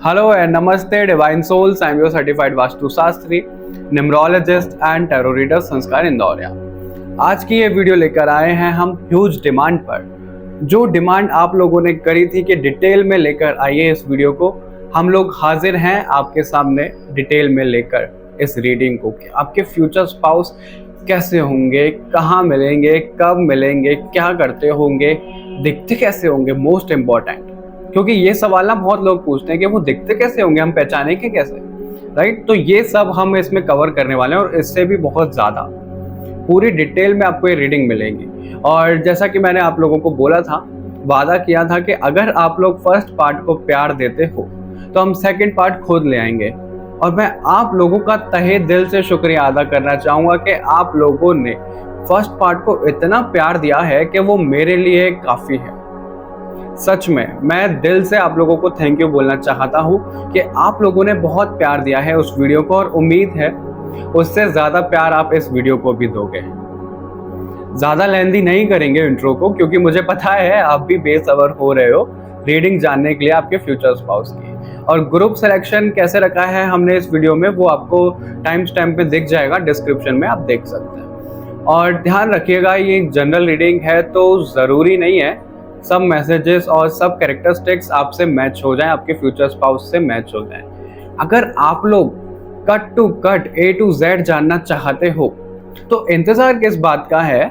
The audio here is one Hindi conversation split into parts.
Hello and Namaste, Divine Souls. I am your certified Vastu Shastri, Numerologist and Tarot Reader संस्कार इंदौरिया। आज की ये वीडियो लेकर आए हैं हम ह्यूज डिमांड पर। जो डिमांड आप लोगों ने करी थी कि डिटेल में लेकर आइए इस वीडियो को, हम लोग हाजिर हैं आपके सामने डिटेल में लेकर इस रीडिंग को कि आपके फ्यूचर स्पाउस कैसे होंगे, कहाँ मिलेंगे, कब मिलेंगे, क्या करते होंगे, दिखते कैसे होंगे, मोस्ट इम्पॉर्टेंट। क्योंकि ये सवाल ना बहुत लोग पूछते हैं कि वो दिखते कैसे होंगे, हम पहचानेंगे कैसे, राइट। तो ये सब हम इसमें कवर करने वाले हैं और इससे भी बहुत ज़्यादा पूरी डिटेल में आपको ये रीडिंग मिलेंगी। और जैसा कि मैंने आप लोगों को बोला था, वादा किया था कि अगर आप लोग फर्स्ट पार्ट को प्यार देते हो तो हम सेकंड पार्ट खुद ले आएंगे। और मैं आप लोगों का तहे दिल से शुक्रिया अदा करना चाहूँगा कि आप लोगों ने फर्स्ट पार्ट को इतना प्यार दिया है कि वो मेरे लिए काफ़ी है। सच में मैं दिल से आप लोगों को थैंक यू बोलना चाहता हूँ कि आप लोगों ने बहुत प्यार दिया है उस वीडियो को, और उम्मीद है उससे ज़्यादा प्यार आप इस वीडियो को भी दोगे। ज़्यादा लेंदी नहीं करेंगे इंट्रो को, क्योंकि मुझे पता है आप भी बेसब्र हो रहे हो रीडिंग जानने के लिए आपके फ्यूचर स्पाउस की। और ग्रुप सिलेक्शन कैसे रखा है हमने इस वीडियो में, वो आपको टाइम स्टैम्प में दिख जाएगा, डिस्क्रिप्शन में आप देख सकते हैं। और ध्यान रखिएगा, ये जनरल रीडिंग है तो ज़रूरी नहीं है सब मैसेजेस और सब कैरेक्टरिस्टिक्स आपसे मैच हो जाएं, आपके फ्यूचर स्पाउस से मैच हो जाएं। अगर आप लोग cut to cut A to Z जानना चाहते हो तो इंतजार किस बात का है,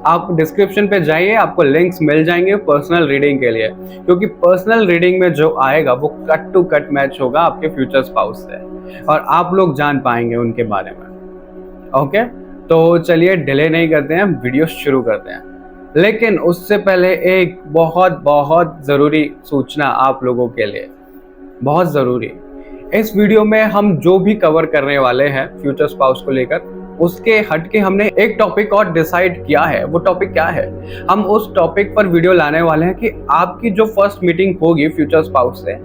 आप डिस्क्रिप्शन पे जाइए, आपको लिंक्स मिल जाएंगे पर्सनल रीडिंग के लिए। क्योंकि पर्सनल रीडिंग में जो आएगा वो कट टू कट मैच होगा आपके फ्यूचर स्पाउस से, और आप लोग जान पाएंगे उनके बारे में। ओके, तो चलिए डिले नहीं करते हैं, वीडियो शुरू करते हैं। लेकिन उससे पहले एक बहुत बहुत ज़रूरी सूचना आप लोगों के लिए, बहुत ज़रूरी। इस वीडियो में हम जो भी कवर करने वाले हैं फ्यूचर स्पाउस को लेकर, उसके हटके हमने एक टॉपिक और डिसाइड किया है। वो टॉपिक क्या है, हम उस टॉपिक पर वीडियो लाने वाले हैं कि आपकी जो फर्स्ट मीटिंग होगी फ्यूचर स्पाउस से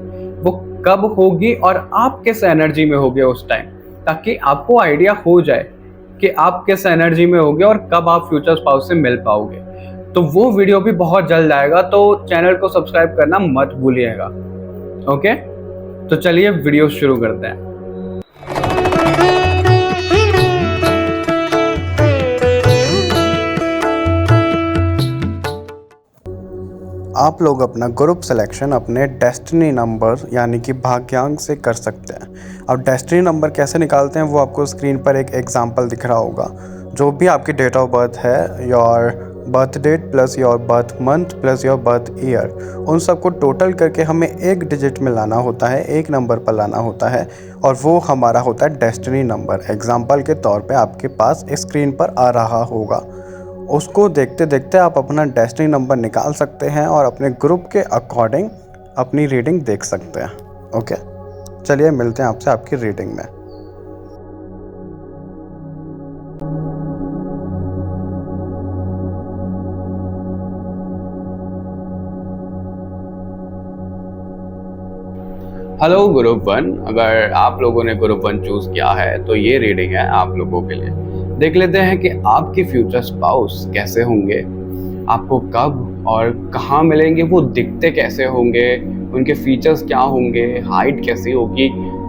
वो कब होगी और आप किस एनर्जी में होगे उस टाइम, ताकि आपको आइडिया हो जाए कि आप किस एनर्जी में होगे और कब आप फ्यूचर स्पाउस से मिल पाओगे। तो वो वीडियो भी बहुत जल्द आएगा, तो चैनल को सब्सक्राइब करना मत भूलिएगा। ओके, तो चलिए वीडियो शुरू करते हैं। आप लोग अपना ग्रुप सिलेक्शन अपने डेस्टिनी नंबर यानी कि भाग्यांक से कर सकते हैं। अब डेस्टिनी नंबर कैसे निकालते हैं वो आपको स्क्रीन पर एक एग्जांपल दिख रहा होगा। जो भी आपकी डेट ऑफ बर्थ है, your birth date plus your birth month plus your birth year, उन सबको टोटल करके हमें एक डिजिट में लाना होता है, एक नंबर पर लाना होता है, और वो हमारा होता है डेस्टिनी नंबर। एग्जांपल के तौर पे आपके पास स्क्रीन पर आ रहा होगा, उसको देखते देखते आप अपना डेस्टिनी नंबर निकाल सकते हैं और अपने ग्रुप के अकॉर्डिंग अपनी रीडिंग देख सकते हैं। ओके, चलिए मिलते हैं आपसे आपकी रीडिंग में। हेलो ग्रुप वन, अगर आप लोगों ने ग्रुप वन चूज किया है तो ये रीडिंग है आप लोगों के लिए। देख लेते हैं कि आपके फ्यूचर स्पाउस कैसे होंगे, आपको कब और कहाँ मिलेंगे, वो दिखते कैसे होंगे, उनके फीचर्स क्या होंगे, हाइट कैसी होगी,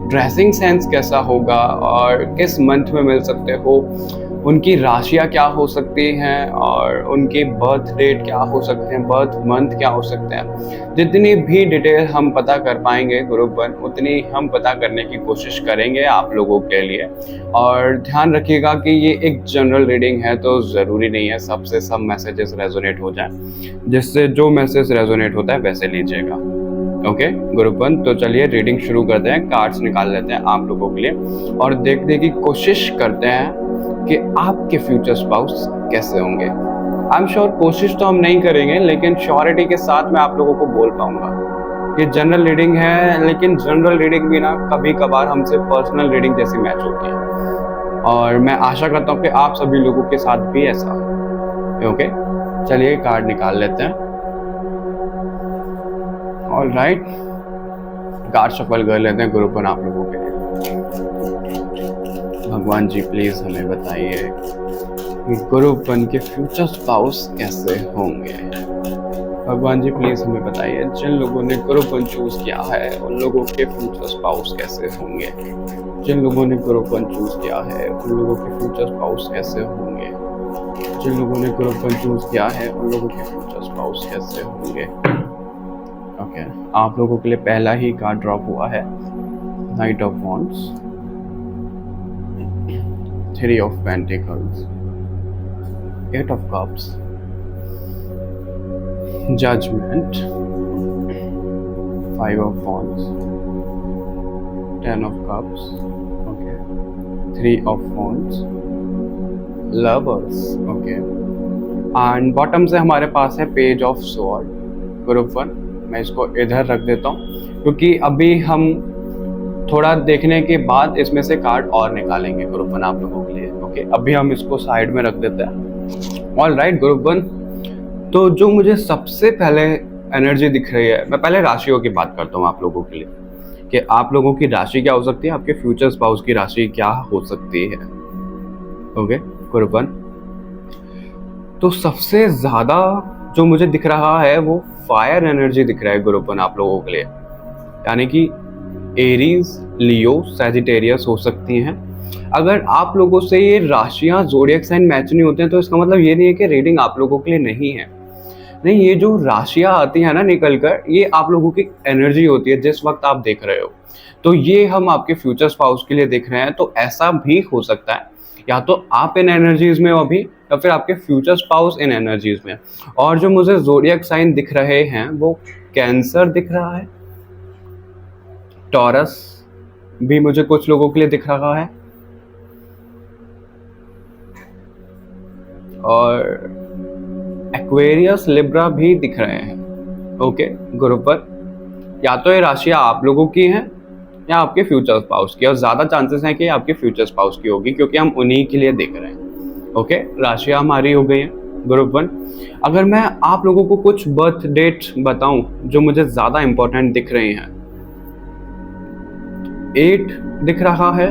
ड्रेसिंग सेंस कैसा होगा, और किस मंथ में मिल सकते हो, उनकी राशियाँ क्या हो सकती हैं, और उनके बर्थ डेट क्या हो सकते हैं, बर्थ मंथ क्या हो सकते हैं। जितनी भी डिटेल हम पता कर पाएंगे ग्रुप वन, उतनी हम पता करने की कोशिश करेंगे आप लोगों के लिए। और ध्यान रखिएगा कि ये एक जनरल रीडिंग है, तो ज़रूरी नहीं है सबसे सब मैसेजेस रेजोनेट हो जाएं। जिससे जो मैसेज रेजोनेट होता है वैसे लीजिएगा। ओके ग्रुप वन, तो चलिए रीडिंग शुरू करते हैं। कार्ड्स निकाल लेते हैं आप लोगों के लिए और देखने की कोशिश करते हैं कि आपके फ्यूचर स्पाउस कैसे होंगे। आई एम श्योर कोशिश तो हम नहीं करेंगे, लेकिन श्योरिटी के साथ मैं आप लोगों को बोल पाऊंगा। ये जनरल रीडिंग है, लेकिन जनरल रीडिंग भी ना कभी कभार हमसे पर्सनल रीडिंग जैसी मैच होती है, और मैं आशा करता हूँ कि आप सभी लोगों के साथ भी ऐसा हो। ओके, चलिए कार्ड निकाल लेते हैं। ऑल राइट, कार्ड शफल कर लेते हैं ग्रुप वन आप लोगों के लिए। भगवान जी प्लीज हमें बताइए ग्रुप वन के फ्यूचर स्पाउस कैसे होंगे। भगवान जी प्लीज हमें बताइए, जिन लोगों ने गुरु वन चूज किया है उन लोगों के फ्यूचर स्पाउस कैसे होंगे। जिन लोगों ने गुरु वन चूज किया है उन लोगों के फ्यूचर स्पाउस कैसे होंगे। जिन लोगों ने गुरु वन चूज किया है उन लोगों के फ्यूचर स्पाउस कैसे होंगे। ओके, आप लोगों के लिए पहला ही कार्ड ड्रॉप हुआ है, knight of wands, three of pentacles, eight of cups, judgement, five of wands, ten of cups, okay, three of wands, lovers, okay, and bottom से हमारे पास है page of sword, group one. मैं इसको इधर रख देता हूँ क्योंकि अभी हम थोड़ा देखने के बाद इसमें से कार्ड और निकालेंगे ग्रुप वन आप लोगों के लिए। ओके, अभी हम इसको साइड में रख देते हैं। ऑल राइट ग्रुप वन, तो जो मुझे सबसे पहले एनर्जी दिख रही है, मैं पहले राशियों की बात करता हूँ आप लोगों के लिए कि आप लोगों की राशि क्या हो सकती है, आपके फ्यूचर स्पाउस की राशि क्या हो सकती है। ओके ग्रुप वन, तो सबसे ज्यादा जो मुझे दिख रहा है वो फायर एनर्जी दिख रहा है ग्रुप वन आप लोगों के लिए, यानी कि एरीज, लियो, सैजिटेरियस हो सकती हैं। अगर आप लोगों से ये राशियां ज़ोडिएक साइन मैच नहीं होते हैं तो इसका मतलब ये नहीं है कि रीडिंग आप लोगों के लिए नहीं है। नहीं, ये जो राशियां आती हैं ना निकल कर, ये आप लोगों की एनर्जी होती है जिस वक्त आप देख रहे हो। तो ये हम आपके फ्यूचर स्पाउस के लिए देख रहे हैं, तो ऐसा भी हो सकता है या तो आप इन एनर्जीज में हो अभी, या फिर आपके फ्यूचर स्पाउस इन एनर्जीज में। और जो मुझे ज़ोडिएक साइन दिख रहे हैं वो कैंसर दिख रहा है, टॉरस भी मुझे कुछ लोगों के लिए दिख रहा है, और एक्वेरियस, लिब्रा भी दिख रहे हैं। ओके ग्रुप पर, या तो ये राशियां आप लोगों की हैं या आपके फ्यूचर स्पाउस की, और ज्यादा चांसेस हैं कि आपके फ्यूचर स्पाउस की होगी क्योंकि हम उन्हीं के लिए देख रहे हैं। ओके, राशियां हमारी हो गई हैं ग्रुप वन। अगर मैं आप लोगों को कुछ बर्थ डेट बताऊं जो मुझे ज्यादा इंपॉर्टेंट दिख रही हैं, 8 दिख रहा है,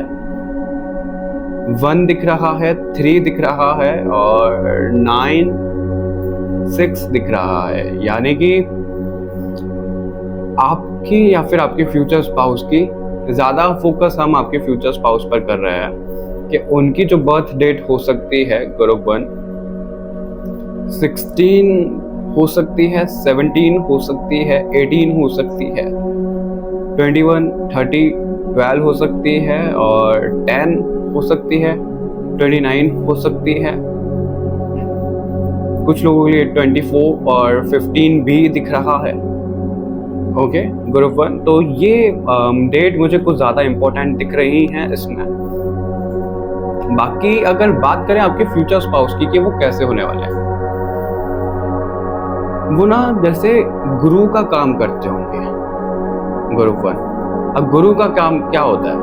1 दिख रहा है, 3 दिख रहा है, और 9, 6 दिख रहा है। यानी कि आपकी या फिर आपके फ्यूचर स्पाउस की ज्यादा फोकस हम आपके फ्यूचर स्पाउस पर कर रहे हैं कि उनकी जो बर्थ डेट हो सकती है ग्रुप वन, 16 हो सकती है, 17 हो सकती है, 18 हो सकती है, 21, 30, 12 हो सकती है, और 10 हो सकती है, 29 हो सकती है। कुछ लोगों के लिए 24 और 15 भी दिख रहा है। ओके ग्रुप वन, तो ये डेट मुझे कुछ ज्यादा इंपॉर्टेंट दिख रही हैं इसमें। बाकी अगर बात करें आपके फ्यूचर स्पाउस की कि वो कैसे होने वाले हैं, वो ना जैसे गुरु का काम करते होंगे ग्रुप वन। अब गुरु का काम क्या होता है?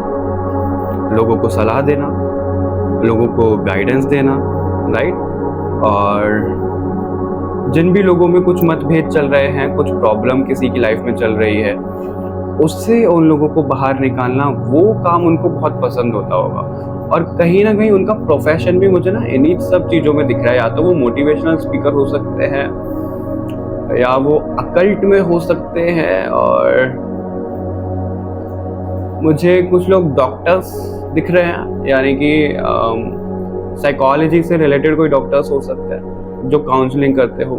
लोगों को सलाह देना, लोगों को गाइडेंस देना, राइट। और जिन भी लोगों में कुछ मतभेद चल रहे हैं, कुछ प्रॉब्लम किसी की लाइफ में चल रही है, उससे उन लोगों को बाहर निकालना, वो काम उनको बहुत पसंद होता होगा। और कहीं ना कहीं उनका प्रोफेशन भी मुझे ना इन्हीं सब चीज़ों में दिख रहा है। या तो वो मोटिवेशनल स्पीकर हो सकते हैं, या वो अकल्ट में हो सकते हैं, और मुझे कुछ लोग डॉक्टर्स दिख रहे हैं, यानी कि साइकोलॉजी से रिलेटेड कोई डॉक्टर्स हो सकते हैं जो काउंसलिंग करते हो,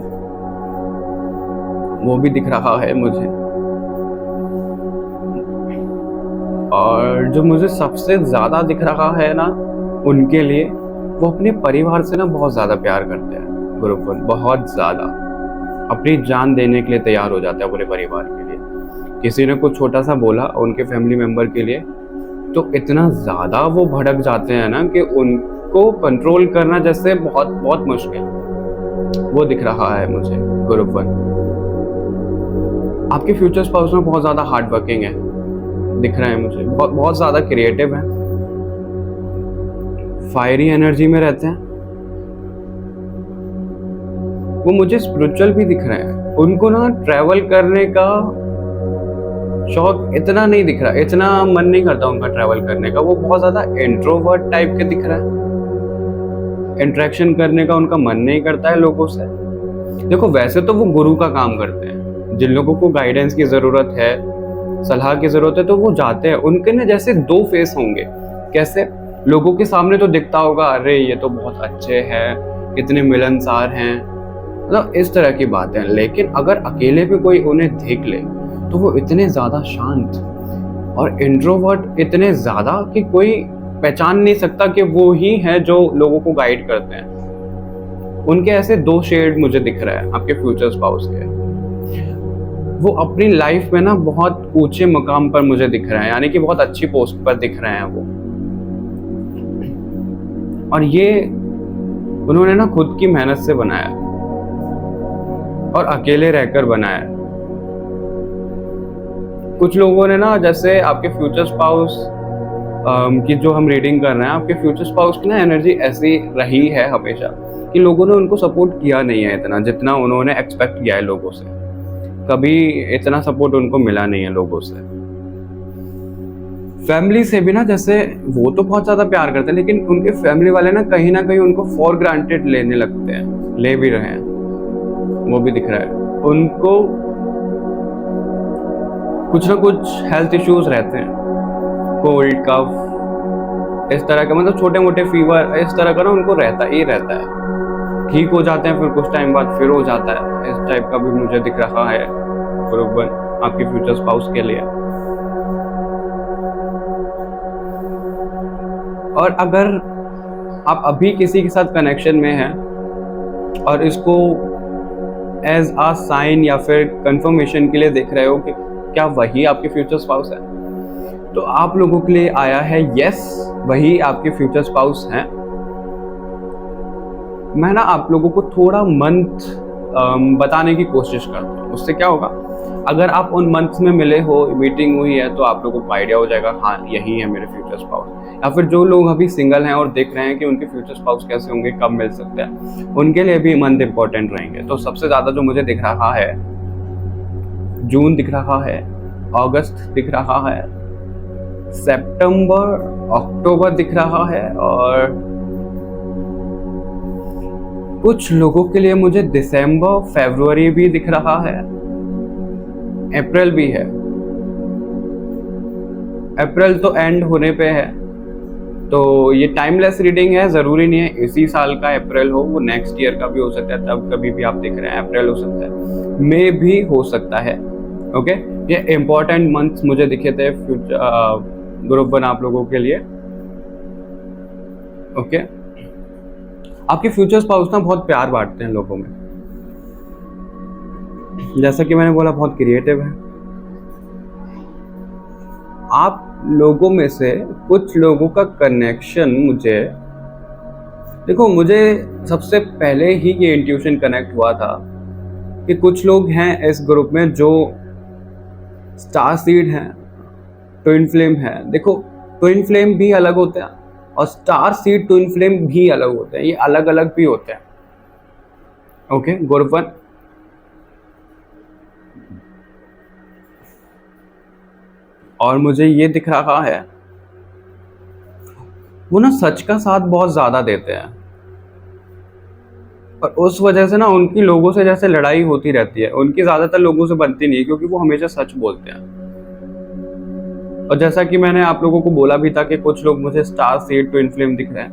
वो भी दिख रहा है मुझे। और जो मुझे सबसे ज्यादा दिख रहा है ना उनके लिए, वो अपने परिवार से ना बहुत ज्यादा प्यार करते हैं ग्रुप वन, बहुत ज्यादा अपनी जान देने के लिए तैयार हो जाते हैं अपने परिवार के लिए। किसी ने कुछ छोटा सा बोला उनके फैमिली मेंबर के लिए, तो इतना ज्यादा वो भड़क जाते हैं ना कि उनको कंट्रोल करना जैसे बहुत बहुत मुश्किल, वो दिख रहा है मुझे ग्रुप वन। आपके फ्यूचर स्पाउस में बहुत ज्यादा हार्ड वर्किंग है दिख रहे हैं मुझे, बहुत ज्यादा क्रिएटिव है, फायरी एनर्जी में रहते हैं। वो मुझे स्पिरिचुअल भी दिख रहे हैं। उनको ना ट्रैवल करने का शौक इतना नहीं दिख रहा, इतना मन नहीं करता उनका ट्रैवल करने का। वो बहुत ज्यादा इंट्रोवर्ट टाइप के दिख रहा है, इंटरेक्शन करने का उनका मन नहीं करता है लोगों से। देखो वैसे तो वो गुरु का काम करते हैं, जिन लोगों को गाइडेंस की ज़रूरत है, सलाह की ज़रूरत है, तो वो जाते हैं। उनके ना जैसे दो फेस होंगे। कैसे? लोगों के सामने तो दिखता होगा अरे ये तो बहुत अच्छे हैं, कितने मिलनसार हैं, मतलब इस तरह की बातें। लेकिन अगर अकेले पे कोई उन्हें देख ले तो वो इतने ज़्यादा शांत और इंट्रोवर्ट, इतने ज़्यादा कि कोई पहचान नहीं सकता कि वो ही है जो लोगों को गाइड करते हैं। उनके ऐसे दो शेड मुझे दिख रहा है आपके फ्यूचर स्पाउस के। वो अपनी लाइफ में ना बहुत ऊंचे मकाम पर मुझे दिख रहे हैं, यानी कि बहुत अच्छी पोस्ट पर दिख रहे हैं वो। और ये उन्होंने ना खुद की मेहनत से बनाया और अकेले रहकर बनाया। कुछ लोगों ने ना, जैसे आपके फ्यूचर स्पाउस की जो हम रीडिंग कर रहे हैं, आपके फ्यूचर स्पाउस की ना एनर्जी ऐसी रही है हमेशा कि लोगों ने उनको सपोर्ट किया नहीं है इतना जितना उन्होंने एक्सपेक्ट किया है लोगों से। कभी इतना सपोर्ट उनको मिला नहीं है लोगों से। फैमिली से भी ना, जैसे वो तो बहुत ज़्यादा प्यार करते हैं, लेकिन उनके फैमिली वाले ना कहीं उनको फॉर ग्रांटेड लेने लगते हैं, ले भी रहे हैं, वो भी दिख रहा है। उनको कुछ ना कुछ हेल्थ इश्यूज रहते हैं, कोल्ड, कफ, इस तरह का, मतलब छोटे मोटे फीवर, इस तरह का ना उनको रहता है। ठीक हो जाते हैं, फिर कुछ टाइम बाद फिर हो जाता है। इस टाइप का भी मुझे दिख रहा है ग्रुप 1 आपके फ्यूचर स्पाउस के लिए। और अगर आप अभी किसी के साथ कनेक्शन में हैं और इसको एज आ साइन या फिर कंफर्मेशन के लिए देख रहे हो कि क्या वही आपके फ्यूचर स्पाउस है, तो आप लोगों के लिए आया है यस, वही आपके फ्यूचर स्पाउस हैं। मैं ना आप लोगों को थोड़ा मंथ बताने की कोशिश करता हूँ। उससे क्या होगा, अगर आप उन मंथ्स में मिले हो, मीटिंग हुई है, तो आप लोगों को आइडिया हो जाएगा हाँ यही है मेरे फ्यूचर स्पाउस। या फिर जो लोग अभी सिंगल हैं और देख रहे हैं कि उनके फ्यूचर स्पाउस कैसे होंगे, कब मिल सकते हैं, उनके लिए भी मंथ इंपॉर्टेंट रहेंगे। तो सबसे ज़्यादा जो मुझे दिख रहा है, जून दिख रहा है, अगस्त दिख रहा है, सितंबर, अक्टूबर दिख रहा है, और कुछ लोगों के लिए मुझे दिसंबर, फरवरी भी दिख रहा है, अप्रैल भी है। अप्रैल तो एंड होने पे है, तो ये टाइमलेस रीडिंग है, ज़रूरी नहीं है इसी साल का अप्रैल हो, वो नेक्स्ट ईयर का भी हो सकता है, तब कभी भी आप देख रहे हैं अप्रैल हो सकता है, मई भी हो सकता है। ओके, ये इम्पोर्टेंट मंथ्स मुझे दिखे थे ग्रुप 1 आप लोगों के लिए। ओके, आपके फ्यूचर स्पाउस ना बहुत प्यार बांटते हैं लोगों में, जैसा कि मैंने बोला बहुत क्रिएटिव है। आप लोगों में से कुछ लोगों का कनेक्शन मुझे सबसे पहले ही ये इंट्यूशन कनेक्ट हुआ था कि कुछ लोग हैं इस ग्रुप में जो स्टार सीड हैं, ट्विन फ्लेम है। देखो, ट्विन फ्लेम भी अलग होते हैं और स्टार सीड ट्विन फ्लेम भी अलग होते हैं, ये अलग अलग भी होते हैं। ओके, ग्रुप 1 और मुझे ये दिख रहा है वो ना सच का साथ बहुत ज्यादा देते हैं, और उस वजह से ना उनकी लोगों से जैसे लड़ाई होती रहती है, उनकी ज्यादातर लोगों से बनती नहीं, क्योंकि वो हमेशा सच बोलते हैं। और जैसा कि मैंने आप लोगों को बोला भी था कि कुछ लोग मुझे स्टार सीड ट्विन फ्लेम दिख रहे हैं,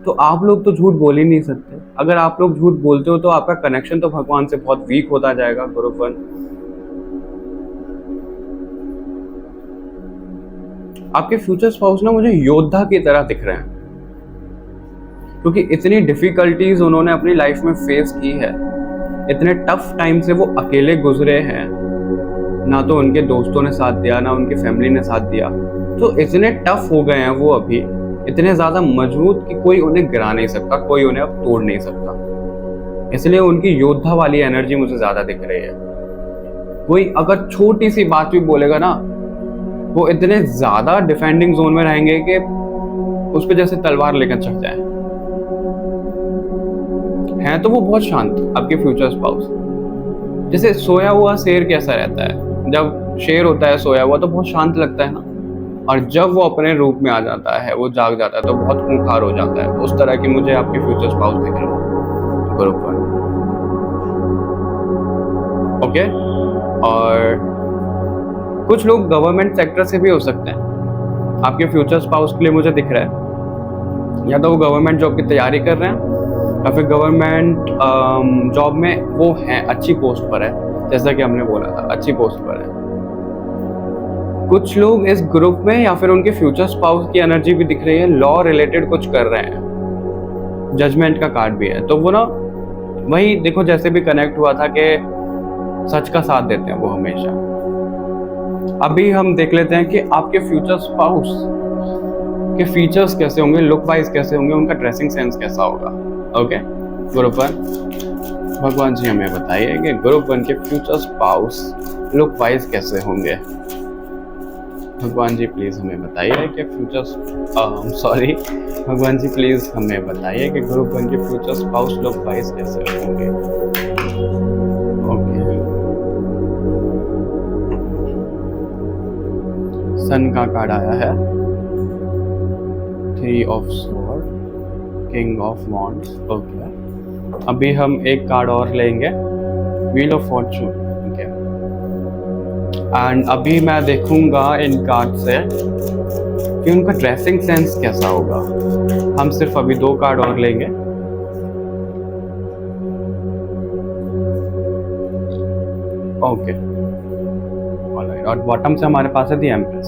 तो आप लोग तो झूठ बोल ही नहीं सकते। अगर आप लोग झूठ बोलते हो तो आपका कनेक्शन तो भगवान से बहुत वीक होता जाएगा ग्रुप 1। आपके फ्यूचर स्पाउस ना मुझे योद्धा की तरह दिख रहे हैं, क्योंकि इतनी डिफिकल्टीज उन्होंने अपनी लाइफ में फेस की है, इतने टफ टाइम से वो अकेले गुजरे हैं, ना तो उनके दोस्तों ने साथ दिया, ना उनकी फैमिली ने साथ दिया, तो इतने टफ हो गए हैं वो अभी, इतने ज्यादा मजबूत कि कोई उन्हें गिरा नहीं सकता, कोई उन्हें अब तोड़ नहीं सकता। इसलिए उनकी योद्धा वाली एनर्जी मुझे ज्यादा दिख रही है। कोई अगर छोटी सी बात भी बोलेगा ना, वो इतने ज्यादा डिफेंडिंग जोन में रहेंगे कि उस पर जैसे तलवार लेकर चढ़ जाए। हैं तो वो बहुत शांत आपके फ्यूचर स्पाउस। जैसे सोया हुआ शेर कैसा रहता है, जब शेर होता है सोया हुआ तो बहुत शांत लगता है ना, और जब वो अपने रूप में आ जाता है, वो जाग जाता है, तो बहुत खूंखार हो जाता है। उस तरह की मुझे आपके फ्यूचर स्पाउस दिख रहे हैं ग्रुप 1। ओके। और कुछ लोग गवर्नमेंट सेक्टर से भी हो सकते हैं। आपके फ्यूचर स्पाउस के लिए मुझे दिख रहा है या तो वो गवर्नमेंट जॉब की तैयारी कर रहे हैं या फिर गवर्नमेंट जॉब में वो हैं, अच्छी पोस्ट पर है, जैसा कि हमने बोला था अच्छी पोस्ट पर है। कुछ लोग इस ग्रुप में या फिर उनके फ्यूचर स्पाउस की एनर्जी भी दिख रही है, लॉ रिलेटेड कुछ कर रहे हैं, जजमेंट का कार्ड भी है। तो वो ना वही देखो जैसे भी कनेक्ट हुआ था कि सच का साथ देते हैं वो हमेशा। अभी हम देख लेते हैं कि आपके फ्यूचर स्पाउस के फीचर्स कैसे होंगे, लुक वाइज कैसे होंगे, उनका ड्रेसिंग सेंस कैसा होगा। ओके, ग्रुप 1, भगवान जी हमें बताइए कि ग्रुप 1 के फ्यूचर स्पाउस लुक वाइज कैसे होंगे। भगवान जी प्लीज हमें बताइए कि भगवान जी प्लीज हमें बताइए कि ग्रुप 1 के फ्यूचर स्पाउस लुक वाइज कैसे होंगे। ओके, सन का कार्ड आया है, 3 of sword, king of wands. Okay, अभी हम एक कार्ड और लेंगे, व्हील ऑफ फॉर्चून। एंड अभी मैं देखूंगा इन कार्ड से कि उनका ड्रेसिंग सेंस कैसा होगा। हम सिर्फ अभी 2 कार्ड और लेंगे। ओके, ऑलराइट, और बॉटम से हमारे पास है दी एम्प्रेस।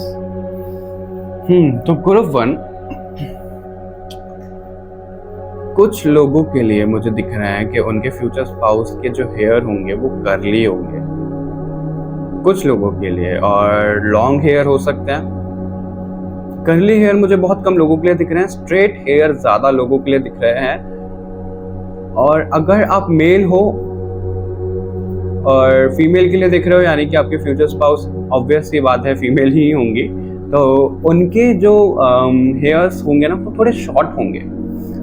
तो ग्रुप 1 कुछ लोगों के लिए मुझे दिख रहा है कि उनके फ्यूचर स्पाउस के जो हेयर होंगे वो कर्ली होंगे कुछ लोगों के लिए, और लॉन्ग हेयर हो सकते हैं। कर्ली हेयर मुझे बहुत कम लोगों के लिए दिख रहे हैं, स्ट्रेट हेयर ज्यादा लोगों के लिए दिख रहे हैं। और अगर आप मेल हो और फीमेल के लिए दिख रहे हो, यानी कि आपके फ्यूचर स्पाउस ऑब्वियस सी बात है फीमेल ही होंगी, तो उनके जो हेयर्स होंगे ना वो थोड़े शॉर्ट होंगे,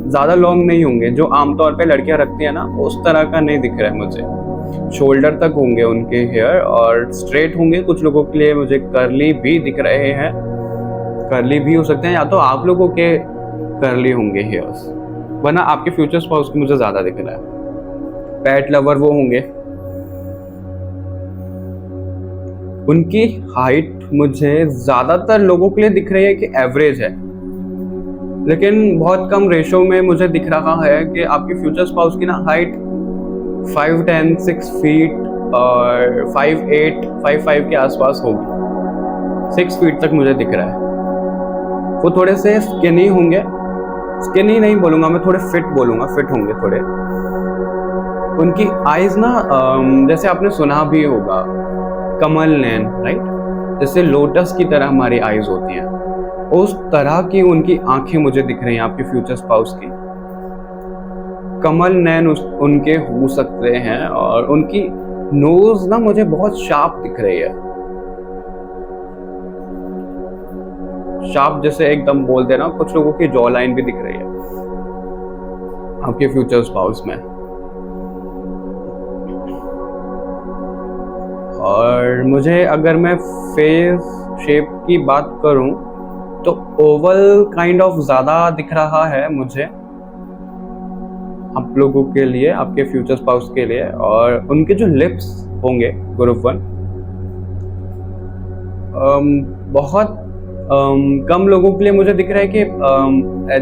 ज़्यादा लॉन्ग नहीं होंगे। जो आमतौर पे लड़कियां रखती हैं ना उस तरह का नहीं दिख रहा है मुझे। शोल्डर तक होंगे उनके हेयर और स्ट्रेट होंगे। कुछ लोगों के लिए मुझे कर्ली भी दिख रहे हैं, कर्ली भी हो सकते हैं, या तो आप लोगों के कर्ली होंगे हेयर्स, वरना आपके फ्यूचर स्पाउस को मुझे ज़्यादा दिख रहा है। पेट लवर वो होंगे। उनकी हाइट मुझे ज़्यादातर लोगों के लिए दिख रही है कि एवरेज है, लेकिन बहुत कम रेशो में मुझे दिख रहा है कि आपके फ्यूचर स्पाउस की ना हाइट 5'10", 6 फीट और 5'8", 5'5" के आसपास होगी। 6 फीट तक मुझे दिख रहा है। वो थोड़े से स्किनी होंगे, स्किनी नहीं बोलूँगा मैं, थोड़े फिट बोलूँगा, फिट होंगे थोड़े। उनकी आईज ना जैसे आपने सुना भी होगा कमल नैन, राइट, जैसे लोटस की तरह हमारी आईज होती हैं, उस तरह की उनकी आंखें मुझे दिख रही हैं आपके फ्यूचर स्पाउस की। कमल नैन उनके हो सकते हैं, और उनकी नोज ना मुझे बहुत शार्प दिख रही है, शार्प जैसे एकदम बोल देना। कुछ लोगों की जॉ लाइन भी दिख रही है आपके फ्यूचर स्पाउस में। और मुझे अगर मैं फेस शेप की बात करूं तो ओवल काइंड ऑफ ज़्यादा दिख रहा है मुझे आप लोगों के लिए, आपके फ्यूचर स्पाउस के लिए। और उनके जो लिप्स होंगे ग्रुप 1, बहुत कम लोगों के लिए मुझे दिख रहा है कि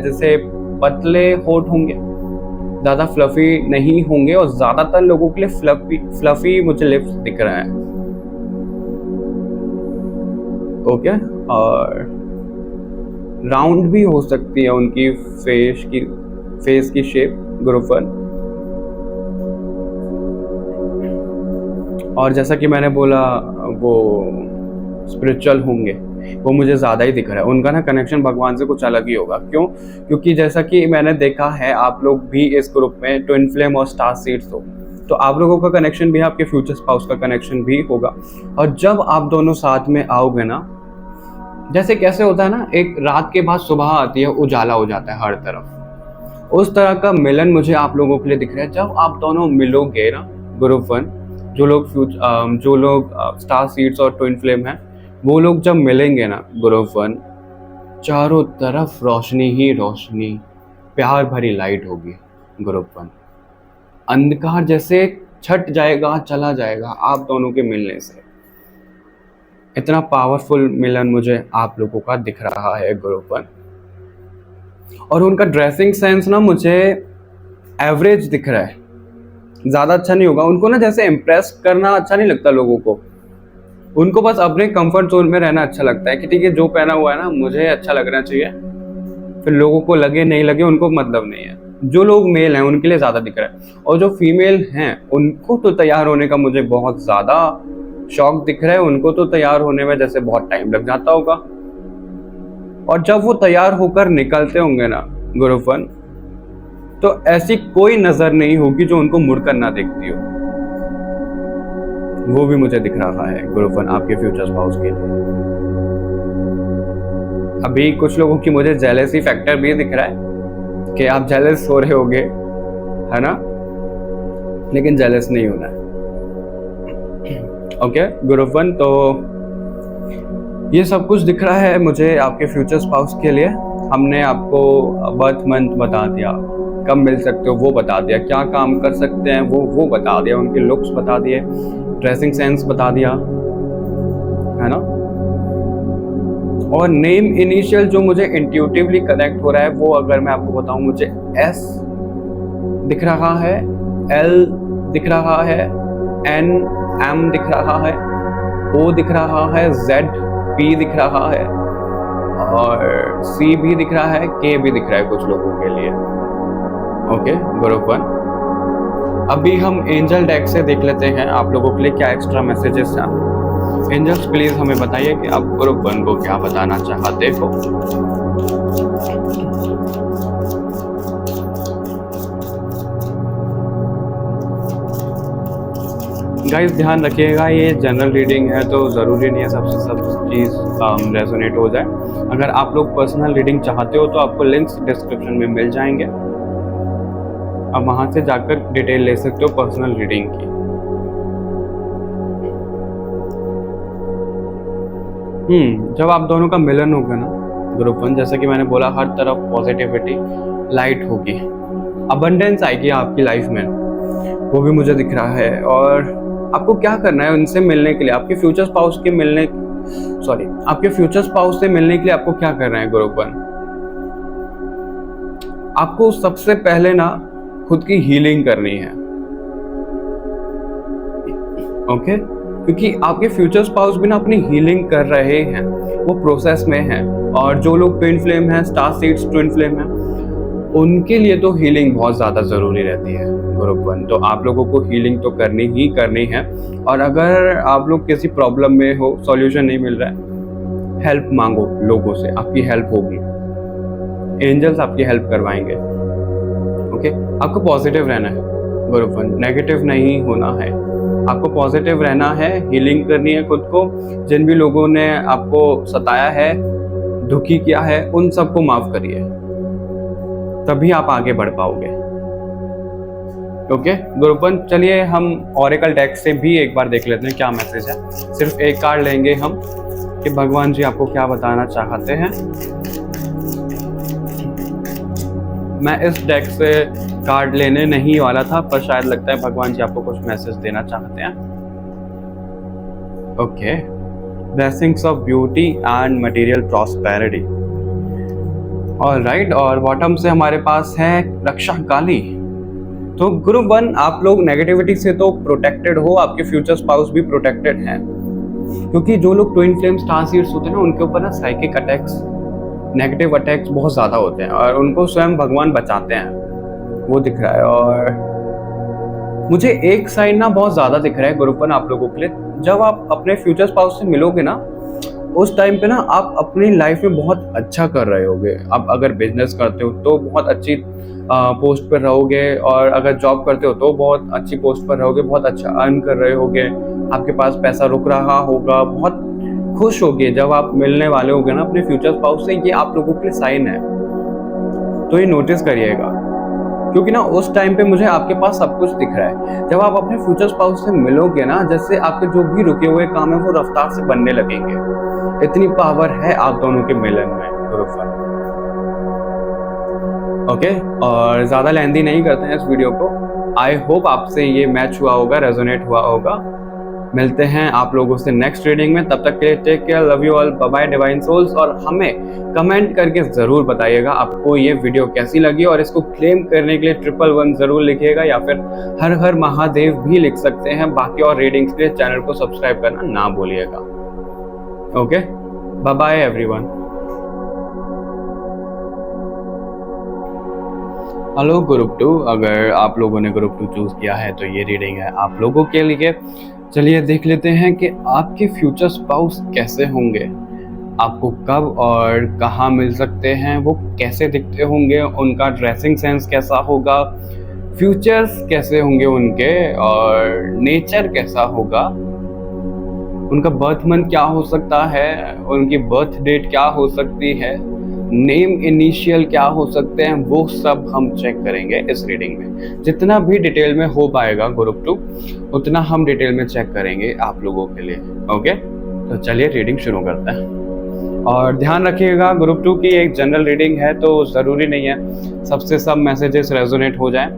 जैसे पतले होठ होंगे, ज़्यादा फ्लफी नहीं होंगे, और ज़्यादातर लोगों के लिए फ्लफी मुझे लिप्स दिख रहे हैं। ओके, और राउंड भी हो सकती है उनकी फेस की शेप ग्रुप 1। और जैसा कि मैंने बोला वो स्पिरिचुअल होंगे, वो मुझे ज़्यादा ही दिख रहा है। उनका ना कनेक्शन भगवान से कुछ अलग ही होगा। क्यों? क्योंकि जैसा कि मैंने देखा है आप लोग भी इस ग्रुप में ट्विन फ्लेम और स्टार सीड्स हो, तो आप लोगों का कनेक्शन भी आपके फ्यूचर स्पाउस का कनेक्शन भी होगा। और जब आप दोनों साथ में आओगे ना, जैसे कैसे होता है ना, एक रात के बाद सुबह आती है, उजाला हो जाता है हर तरफ, उस तरह का मिलन मुझे आप लोगों के लिए दिख रहा है। जब आप दोनों मिलोगे ना ग्रुप 1, जो लोग स्टार सीड्स और ट्विन फ्लेम हैं, वो लोग जब मिलेंगे ना ग्रुप 1, चारों तरफ रोशनी ही रोशनी, प्यार भरी लाइट होगी ग्रुप 1। अंधकार जैसे छट जाएगा, चला जाएगा आप दोनों के मिलने से। इतना पावरफुल मिलन मुझे आप लोगों का दिख रहा है ग्रुप 1। और उनका ड्रेसिंग सेंस ना मुझे एवरेज दिख रहा है, ज़्यादा अच्छा नहीं होगा। उनको ना जैसे इम्प्रेस करना अच्छा नहीं लगता लोगों को, उनको बस अपने कंफर्ट जोन में रहना अच्छा लगता है कि ठीक है जो पहना हुआ है ना मुझे अच्छा लगना चाहिए, फिर लोगों को लगे नहीं लगे उनको मतलब नहीं है। जो लोग मेल हैं उनके लिए ज़्यादा दिख रहा है, और जो फीमेल हैं उनको तो तैयार होने का मुझे बहुत ज़्यादा शौक दिख रहा है। उनको तो तैयार होने में जैसे बहुत टाइम लग जाता होगा, और जब वो तैयार होकर निकलते होंगे ना ग्रुप 1, तो ऐसी कोई नज़र नहीं होगी जो उनको मुड़कर ना देखती हो। वो भी मुझे दिख रहा है ग्रुप 1 आपके फ्यूचर स्पाउस के लिए। अभी कुछ लोगों की मुझे जेलसी फैक्टर भी दिख रहा है कि आप जेलस हो रहे होगे, है ना, लेकिन जेलस नहीं होना है। ओके ग्रुप 1, तो ये सब कुछ दिख रहा है मुझे आपके फ्यूचर स्पाउस के लिए। हमने आपको बर्थ मंथ बता दिया, कब मिल सकते हो वो बता दिया, क्या काम कर सकते हैं वो बता दिया, उनके लुक्स बता दिए, ड्रेसिंग सेंस बता दिया, है ना। और नेम इनिशियल जो मुझे इंट्यूटिवली कनेक्ट हो रहा है वो अगर मैं आपको बताऊं, मुझे S दिख रहा है, L दिख रहा है, N M दिख रहा है, O दिख रहा है, Z P दिख रहा है, और C भी दिख रहा है, K भी दिख रहा है कुछ लोगों के लिए। ओके ग्रुप 1, अभी हम एंजल डेक से देख लेते हैं आप लोगों के लिए क्या एक्स्ट्रा मैसेजेस हैं। एंजल्स प्लीज हमें बताइए कि आप ग्रुप 1 को क्या बताना चाहते हो। गाइस ध्यान रखिएगा, ये जनरल रीडिंग है तो ज़रूरी नहीं है सबसे सब चीज़ रेजोनेट हो जाए। अगर आप लोग पर्सनल रीडिंग चाहते हो तो आपको लिंक्स डिस्क्रिप्शन में मिल जाएंगे, आप वहाँ से जाकर डिटेल ले सकते हो पर्सनल रीडिंग की। जब आप दोनों का मिलन होगा ना ग्रुप 1, जैसा कि मैंने बोला हर तरफ पॉजिटिविटी लाइट होगी, अबंडेंस आएगी आपकी लाइफ में, वो भी मुझे दिख रहा है। और आपको क्या करना है उनसे मिलने के लिए, आपके फ्यूचर स्पाउस से मिलने के लिए आपको क्या करना है ग्रुप 1, आपको सबसे पहले ना खुद की हीलिंग करनी है। ओके, क्योंकि आपके फ्यूचर स्पाउस भी ना अपनी हीलिंग कर रहे हैं, वो प्रोसेस में हैं। और जो लोग ट्विन फ्लेम हैं, स्टार सीड्स ट्विन फ्लेम हैं, उनके लिए तो हीलिंग बहुत ज़्यादा ज़रूरी रहती है ग्रुप 1। तो आप लोगों को हीलिंग तो करनी है। और अगर आप लोग किसी प्रॉब्लम में हो, सॉल्यूशन नहीं मिल रहा है, हेल्प मांगो लोगों से, आपकी हेल्प होगी, एंजल्स आपकी हेल्प करवाएंगे। ओके, आपको पॉजिटिव रहना है ग्रुप 1, नेगेटिव नहीं होना है, आपको पॉजिटिव रहना है, हीलिंग करनी है खुद को। जिन भी लोगों ने आपको सताया है, दुखी किया है, उन सबको माफ करिए, तभी आप आगे बढ़ पाओगे। ओके ग्रुप 1, चलिए हम ऑरेकल डेक से भी एक बार देख लेते हैं क्या मैसेज है। सिर्फ एक कार्ड लेंगे हम कि भगवान जी आपको क्या बताना चाहते हैं। मैं इस डेक से कार्ड लेने नहीं वाला था, पर शायद लगता है भगवान जी आपको कुछ मैसेज देना चाहते हैं। Okay, blessings of beauty and material prosperity. Alright, और बॉटम से हमारे पास है रक्षा काली। तो ग्रुप 1, आप लोग नेगेटिविटी से तो प्रोटेक्टेड हो, आपके फ्यूचर स्पाउस भी प्रोटेक्टेड हैं, क्योंकि जो लोग ट्विन फ्लेम स्टार सीड्स होते हैं ना, उनके ऊपर ना साइकिक अटैक्स, नेगेटिव अटैक्स बहुत ज़्यादा होते हैं, और उनको स्वयं भगवान बचाते हैं, वो दिख रहा है। और मुझे एक साइन ना बहुत ज़्यादा दिख रहा है ग्रुप 1 आप लोगों के लिए। जब आप अपने फ्यूचर स्पाउस से मिलोगे ना, उस टाइम पे ना आप अपनी लाइफ में बहुत अच्छा कर रहे होगे। आप अगर बिजनेस करते हो तो बहुत अच्छी पोस्ट पर रहोगे, और अगर जॉब करते हो तो बहुत अच्छी पोस्ट पर रहोगे, बहुत अच्छा अर्न कर रहे होगे, आपके पास पैसा रुक रहा होगा, बहुत खुश होगे जब आप मिलने वाले होगे ना अपने फ्यूचर स्पाउस से। ये आप लोगों के लिए साइन है, तो ये नोटिस करिएगा, क्योंकि ना उस टाइम पे मुझे आपके पास सब कुछ दिख रहा है। जब आप अपने फ्यूचर स्पाउस से मिलोगे ना, जैसे आपके जो भी रुके हुए काम है वो रफ्तार से बनने लगेंगे। इतनी पावर है आप दोनों के मिलन में ग्रुप 1। ओके, और ज़्यादा लेंथी नहीं करते हैं इस वीडियो को, आई होप आपसे ये मैच हुआ होगा, रेजोनेट हुआ होगा। मिलते हैं आप लोगों से नेक्स्ट रीडिंग में, तब तक के लिए take care, love you all, bye bye divine souls. और हमें कमेंट करके ज़रूर बताइएगा आपको ये वीडियो कैसी लगी, और इसको क्लेम करने के लिए 111 ज़रूर लिखिएगा, या फिर हर हर महादेव भी लिख सकते हैं। बाकी और रीडिंग्स के लिए चैनल को सब्सक्राइब करना ना भूलिएगा। Okay, bye bye everyone. Hello group 2, अगर आप लोगों ने ग्रुप 2 चूज किया है तो ये रीडिंग है आप लोगों के लिए। चलिए देख लेते हैं कि आपके फ्यूचर स्पाउस कैसे होंगे, आपको कब और कहाँ मिल सकते हैं, वो कैसे दिखते होंगे, उनका ड्रेसिंग सेंस कैसा होगा, फ्यूचर्स कैसे होंगे उनके, और नेचर कैसा होगा, उनका बर्थ मंथ क्या हो सकता है, उनकी बर्थ डेट क्या हो सकती है, नेम इनिशियल क्या हो सकते हैं, वो सब हम चेक करेंगे इस रीडिंग में। जितना भी डिटेल में हो पाएगा ग्रुप 2 उतना हम डिटेल में चेक करेंगे आप लोगों के लिए। ओके, तो चलिए रीडिंग शुरू करते हैं। और ध्यान रखिएगा ग्रुप 2 की एक जनरल रीडिंग है, तो ज़रूरी नहीं है सबसे सब मैसेजेस रेजोनेट हो जाएं।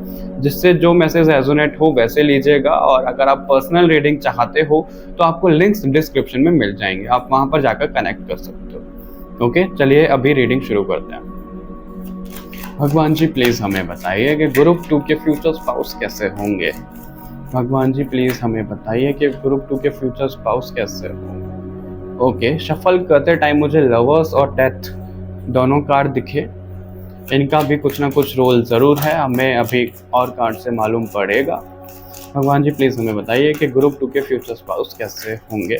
जिससे जो मैसेज रेजोनेट हो वैसे लीजिएगा, और अगर आप पर्सनल रीडिंग चाहते हो तो आपको लिंक्स डिस्क्रिप्शन में मिल जाएंगे, आप वहाँ पर जाकर कनेक्ट कर सकते हो। ओके, चलिए अभी रीडिंग शुरू करते हैं। भगवान जी प्लीज हमें बताइए कि ग्रुप 2 के फ्यूचर स्पाउस कैसे होंगे। भगवान जी प्लीज हमें बताइए कि ग्रुप 2 के फ्यूचर स्पाउस कैसे होंगे। ओके, शफल करते टाइम मुझे लवर्स और डेथ दोनों कार्ड दिखे। इनका भी कुछ ना कुछ रोल ज़रूर है, हमें अभी और कार्ड से मालूम पड़ेगा। भगवान जी प्लीज हमें बताइए कि ग्रुप 2 के फ्यूचर स्पाउस कैसे होंगे।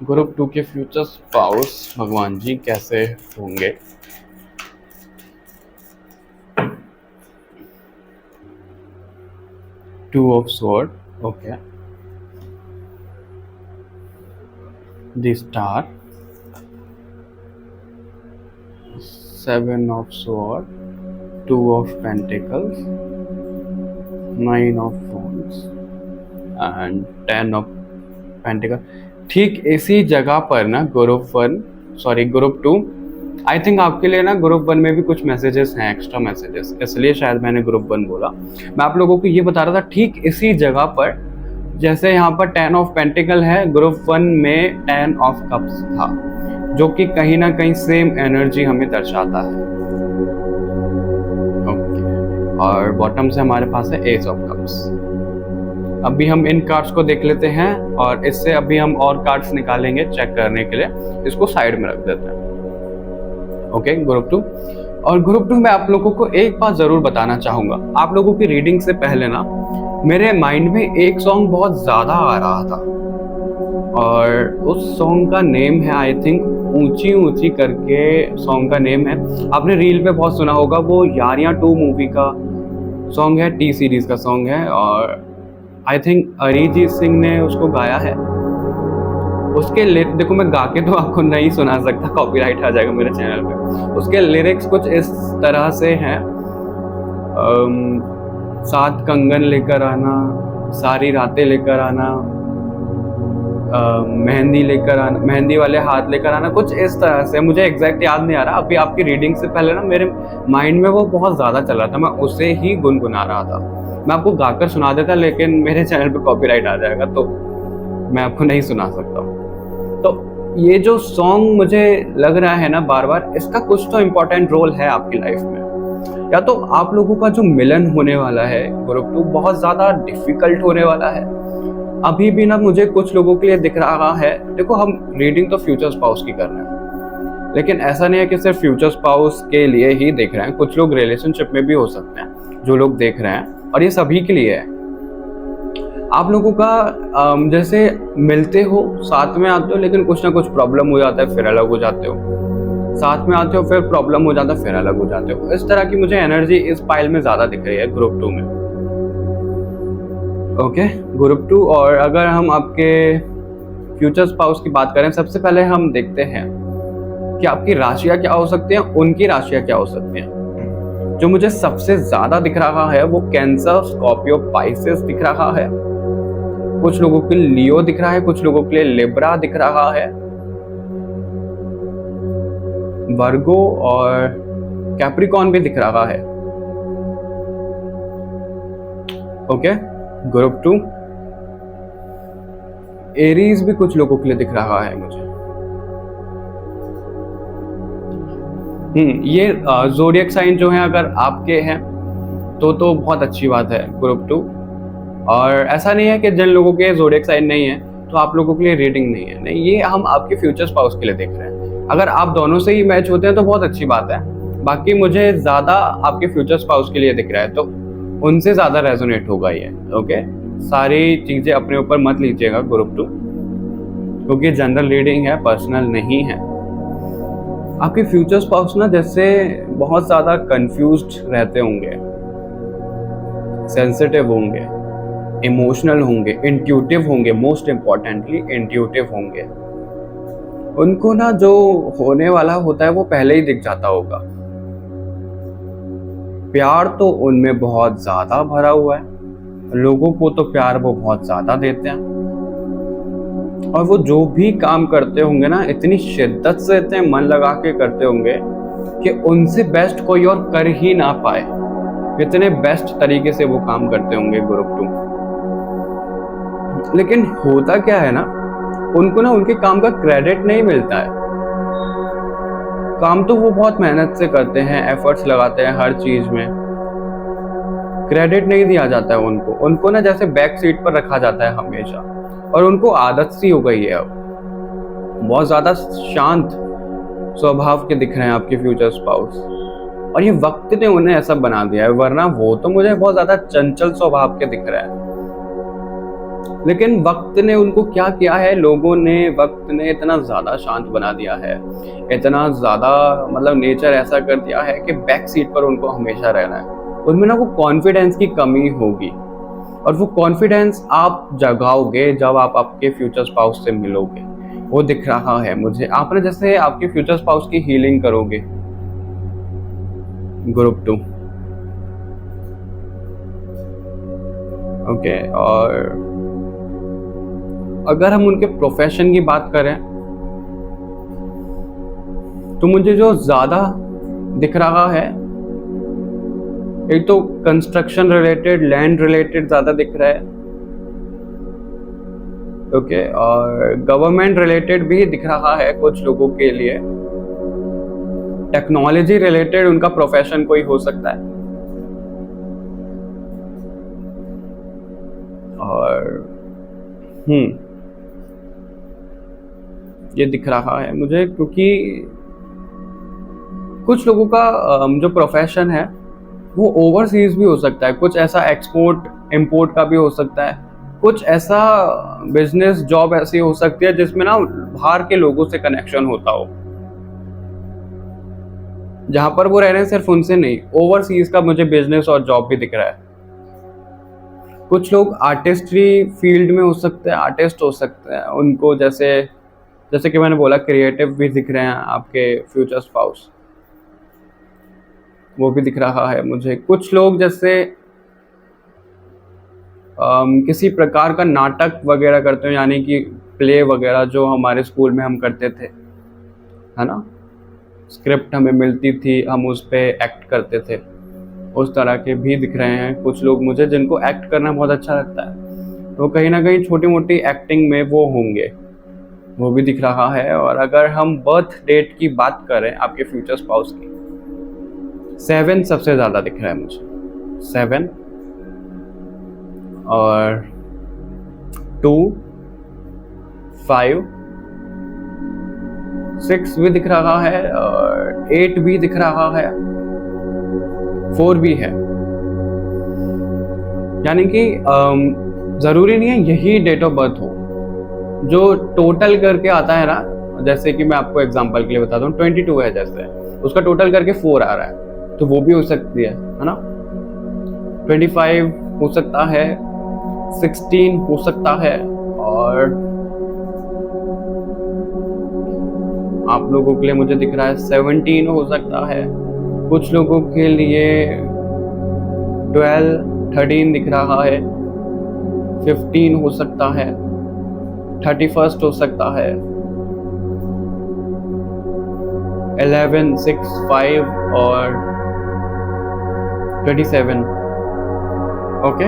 ग्रुप 2 के फ्यूचर स्पाउस भगवान जी कैसे होंगे। Two of sword, okay, the star, 7 of sword, 2 of pentacles, 9 of wands and 10 of pentacle. ठीक इसी जगह पर ना ग्रुप 2 आई थिंक आपके लिए ना ग्रुप 1 में भी कुछ मैसेजेस हैं, एक्स्ट्रा मैसेजेस, इसलिए शायद मैंने ग्रुप 1 बोला। मैं आप लोगों को ये बता रहा था ठीक इसी जगह पर, जैसे यहाँ पर 10 ऑफ पेंटिकल है, ग्रुप 1 में 10 ऑफ कप्स था, जो कि कहीं ना कहीं सेम एनर्जी हमें दर्शाता है। ओके, और बॉटम से हमारे पास है एज ऑफ कप्स। अभी हम इन कार्ड्स को देख लेते हैं, और इससे अभी हम और कार्ड्स निकालेंगे चेक करने के लिए। इसको साइड में रख देते हैं। Okay, group 2। और ग्रुप 2 में आप लोगों को एक बात जरूर बताना चाहूंगा। आप लोगों की रीडिंग से पहले ना मेरे माइंड में एक सॉन्ग बहुत ज्यादा आ रहा था, और उस सॉन्ग का नेम है आई थिंक ऊंची ऊंची करके सॉन्ग का नेम है। आपने रील पे बहुत सुना होगा, वो यारियां 2 मूवी का सॉन्ग है, टी सीरीज का सॉन्ग है, और आई थिंक अरिजीत सिंह ने उसको गाया है। उसके देखो मैं गा के तो आपको नहीं सुना सकता, कॉपीराइट आ जाएगा मेरे चैनल पे। उसके लिरिक्स कुछ इस तरह से हैं, सात कंगन लेकर आना, सारी रातें लेकर आना, मेहंदी लेकर आना, मेहंदी वाले हाथ लेकर आना, कुछ इस तरह से। मुझे एग्जैक्ट याद नहीं आ रहा। अभी आपकी रीडिंग से पहले ना मेरे माइंड में वो बहुत ज़्यादा चल रहा था, मैं उसे ही गुनगुना रहा था। मैं आपको गाकर सुना देता, लेकिन मेरे चैनल पे कॉपीराइट आ जाएगा, तो मैं आपको नहीं सुना सकता हूँ। तो ये जो सॉन्ग मुझे लग रहा है ना बार बार, इसका कुछ तो इम्पोर्टेंट रोल है आपकी लाइफ में। या तो आप लोगों का जो मिलन होने वाला है ग्रुप 2 बहुत ज़्यादा डिफिकल्ट होने वाला है। अभी भी ना मुझे कुछ लोगों के लिए दिख रहा है, देखो हम रीडिंग तो फ्यूचर स्पाउस की कर रहे हैं, लेकिन ऐसा नहीं है कि सिर्फ फ्यूचर स्पाउस के लिए ही देख रहे हैं। कुछ लोग रिलेशनशिप में भी हो सकते हैं जो लोग देख रहे हैं, और ये सभी के लिए है। आप लोगों का जैसे मिलते हो, साथ में आते हो, लेकिन कुछ ना कुछ प्रॉब्लम हो जाता है, फिर अलग हो जाते हो, साथ में आते हो, फिर प्रॉब्लम हो जाता है, फिर अलग हो जाते हो। इस तरह की मुझे एनर्जी इस पाइल में ज़्यादा दिख रही है ग्रुप 2 में। Okay, group 2। और अगर हम आपके फ्यूचर स्पाउस की बात करें, सबसे पहले हम देखते हैं कि आपकी राशियाँ क्या हो सकती हैं, उनकी राशियाँ क्या हो सकती हैं। जो मुझे सबसे ज्यादा दिख रहा है वो कैंसर, स्कॉर्पियो, पाइसेस दिख रहा है। कुछ लोगों के लिए लियो दिख रहा है, कुछ लोगों के लिए लिब्रा दिख रहा है, वर्गो और कैप्रिकॉन भी दिख रहा है। ओके, ग्रुप 2 एरीज भी कुछ लोगों के लिए दिख रहा है मुझे। ये ज़ोडिएक साइन जो है अगर आपके हैं तो बहुत अच्छी बात है ग्रुप 2। और ऐसा नहीं है कि जिन लोगों के ज़ोडिएक साइन नहीं है तो आप लोगों के लिए रीडिंग नहीं है, नहीं, ये हम आपके फ्यूचर स्पाउस के लिए देख रहे हैं। अगर आप दोनों से ही मैच होते हैं तो बहुत अच्छी बात है। बाकी मुझे ज़्यादा आपके फ्यूचर स्पाउस के लिए दिख रहा है, तो उनसे ज़्यादा रेजोनेट होगा ये। ओके, सारी चीज़ें अपने ऊपर मत लीजिएगा ग्रुप 2, क्योंकि जनरल रीडिंग है, पर्सनल नहीं है। आपके फ्यूचर स्पाउस ना जैसे बहुत ज़्यादा कंफ्यूज्ड रहते होंगे, सेंसिटिव होंगे, इमोशनल होंगे, इंट्यूटिव होंगे, मोस्ट इम्पॉर्टेंटली इंट्यूटिव होंगे। उनको ना जो होने वाला होता है वो पहले ही दिख जाता होगा। प्यार तो उनमें बहुत ज़्यादा भरा हुआ है, लोगों को तो प्यार वो बहुत ज़्यादा देते हैं, और वो जो भी काम करते होंगे ना इतनी शिद्दत से, इतने मन लगा के करते होंगे कि उनसे बेस्ट कोई और कर ही ना पाए। इतने बेस्ट तरीके से वो काम करते होंगे ग्रुप 2। लेकिन होता क्या है ना, उनको ना उनके काम का क्रेडिट नहीं मिलता है। काम तो वो बहुत मेहनत से करते हैं, एफर्ट्स लगाते हैं हर चीज में, क्रेडिट नहीं दिया जाता है उनको ना जैसे बैक सीट पर रखा जाता है हमेशा, और उनको आदत सी हो गई है। अब बहुत ज्यादा शांत स्वभाव के दिख रहे हैं आपके फ्यूचर स्पाउस, और ये वक्त ने उन्हें ऐसा बना दिया है, वरना वो तो मुझे बहुत ज्यादा चंचल स्वभाव के दिख रहा है। लेकिन वक्त ने उनको क्या किया है, लोगों ने, वक्त ने इतना ज्यादा शांत बना दिया है, इतना ज्यादा मतलब नेचर ऐसा कर दिया है कि बैक सीट पर उनको हमेशा रहना है। उनमें ना वो कॉन्फिडेंस की कमी होगी, और वो कॉन्फिडेंस आप जगाओगे जब आप आपके फ्यूचर स्पाउस से मिलोगे। वो दिख रहा है मुझे, आपने जैसे आपके फ्यूचर स्पाउस की हीलिंग करोगे ग्रुप 2। ओके, और अगर हम उनके प्रोफेशन की बात करें तो मुझे जो ज्यादा दिख रहा है, एक तो कंस्ट्रक्शन रिलेटेड, लैंड रिलेटेड ज्यादा दिख रहा है। ओके, और गवर्नमेंट रिलेटेड भी दिख रहा है कुछ लोगों के लिए। टेक्नोलॉजी रिलेटेड उनका प्रोफेशन कोई हो सकता है। और ये दिख रहा है मुझे, क्योंकि कुछ लोगों का जो प्रोफेशन है वो ओवरसीज भी हो सकता है, कुछ ऐसा एक्सपोर्ट इंपोर्ट का भी हो सकता है, कुछ ऐसा बिजनेस जॉब ऐसी हो सकती है जिसमें ना बाहर के लोगों से कनेक्शन होता हो, जहां पर वो रह रहे हैं सिर्फ उनसे नहीं, ओवरसीज का मुझे बिजनेस और जॉब भी दिख रहा है। कुछ लोग आर्टिस्ट्री फील्ड में हो सकते हैं, आर्टिस्ट हो सकते हैं, उनको जैसे कि मैंने बोला क्रिएटिव भी दिख रहे हैं आपके फ्यूचर स्पाउस, वो भी दिख रहा है मुझे। कुछ लोग जैसे किसी प्रकार का नाटक वगैरह करते हो, यानी कि प्ले वगैरह जो हमारे स्कूल में हम करते थे, है ना, स्क्रिप्ट हमें मिलती थी, हम उस पे एक्ट करते थे, उस तरह के भी दिख रहे हैं कुछ लोग मुझे, जिनको एक्ट करना बहुत अच्छा लगता है, तो कहीं ना कहीं छोटी मोटी एक्टिंग में वो होंगे, वो भी दिख रहा है। और अगर हम बर्थ डेट की बात करें आपके फ्यूचर स्पाउस की, 7 सबसे ज़्यादा दिख रहा है मुझे, 7 और 2, 5, 6 भी दिख रहा है, और 8 भी दिख रहा है, 4 भी है। यानी कि ज़रूरी नहीं है यही डेट ऑफ बर्थ हो, जो टोटल करके आता है ना, जैसे कि मैं आपको एग्जांपल के लिए बताता हूँ, 22 है जैसे, उसका टोटल करके 4 आ रहा है, तो वो भी हो सकती है ना। 25 हो सकता है, 16 हो सकता है, और आप लोगों के लिए मुझे दिख रहा है 17 हो सकता है, कुछ लोगों के लिए 12, 13 दिख रहा है, 15 हो सकता है, 31 हो सकता है, 11, 6, 5 और 27। Okay,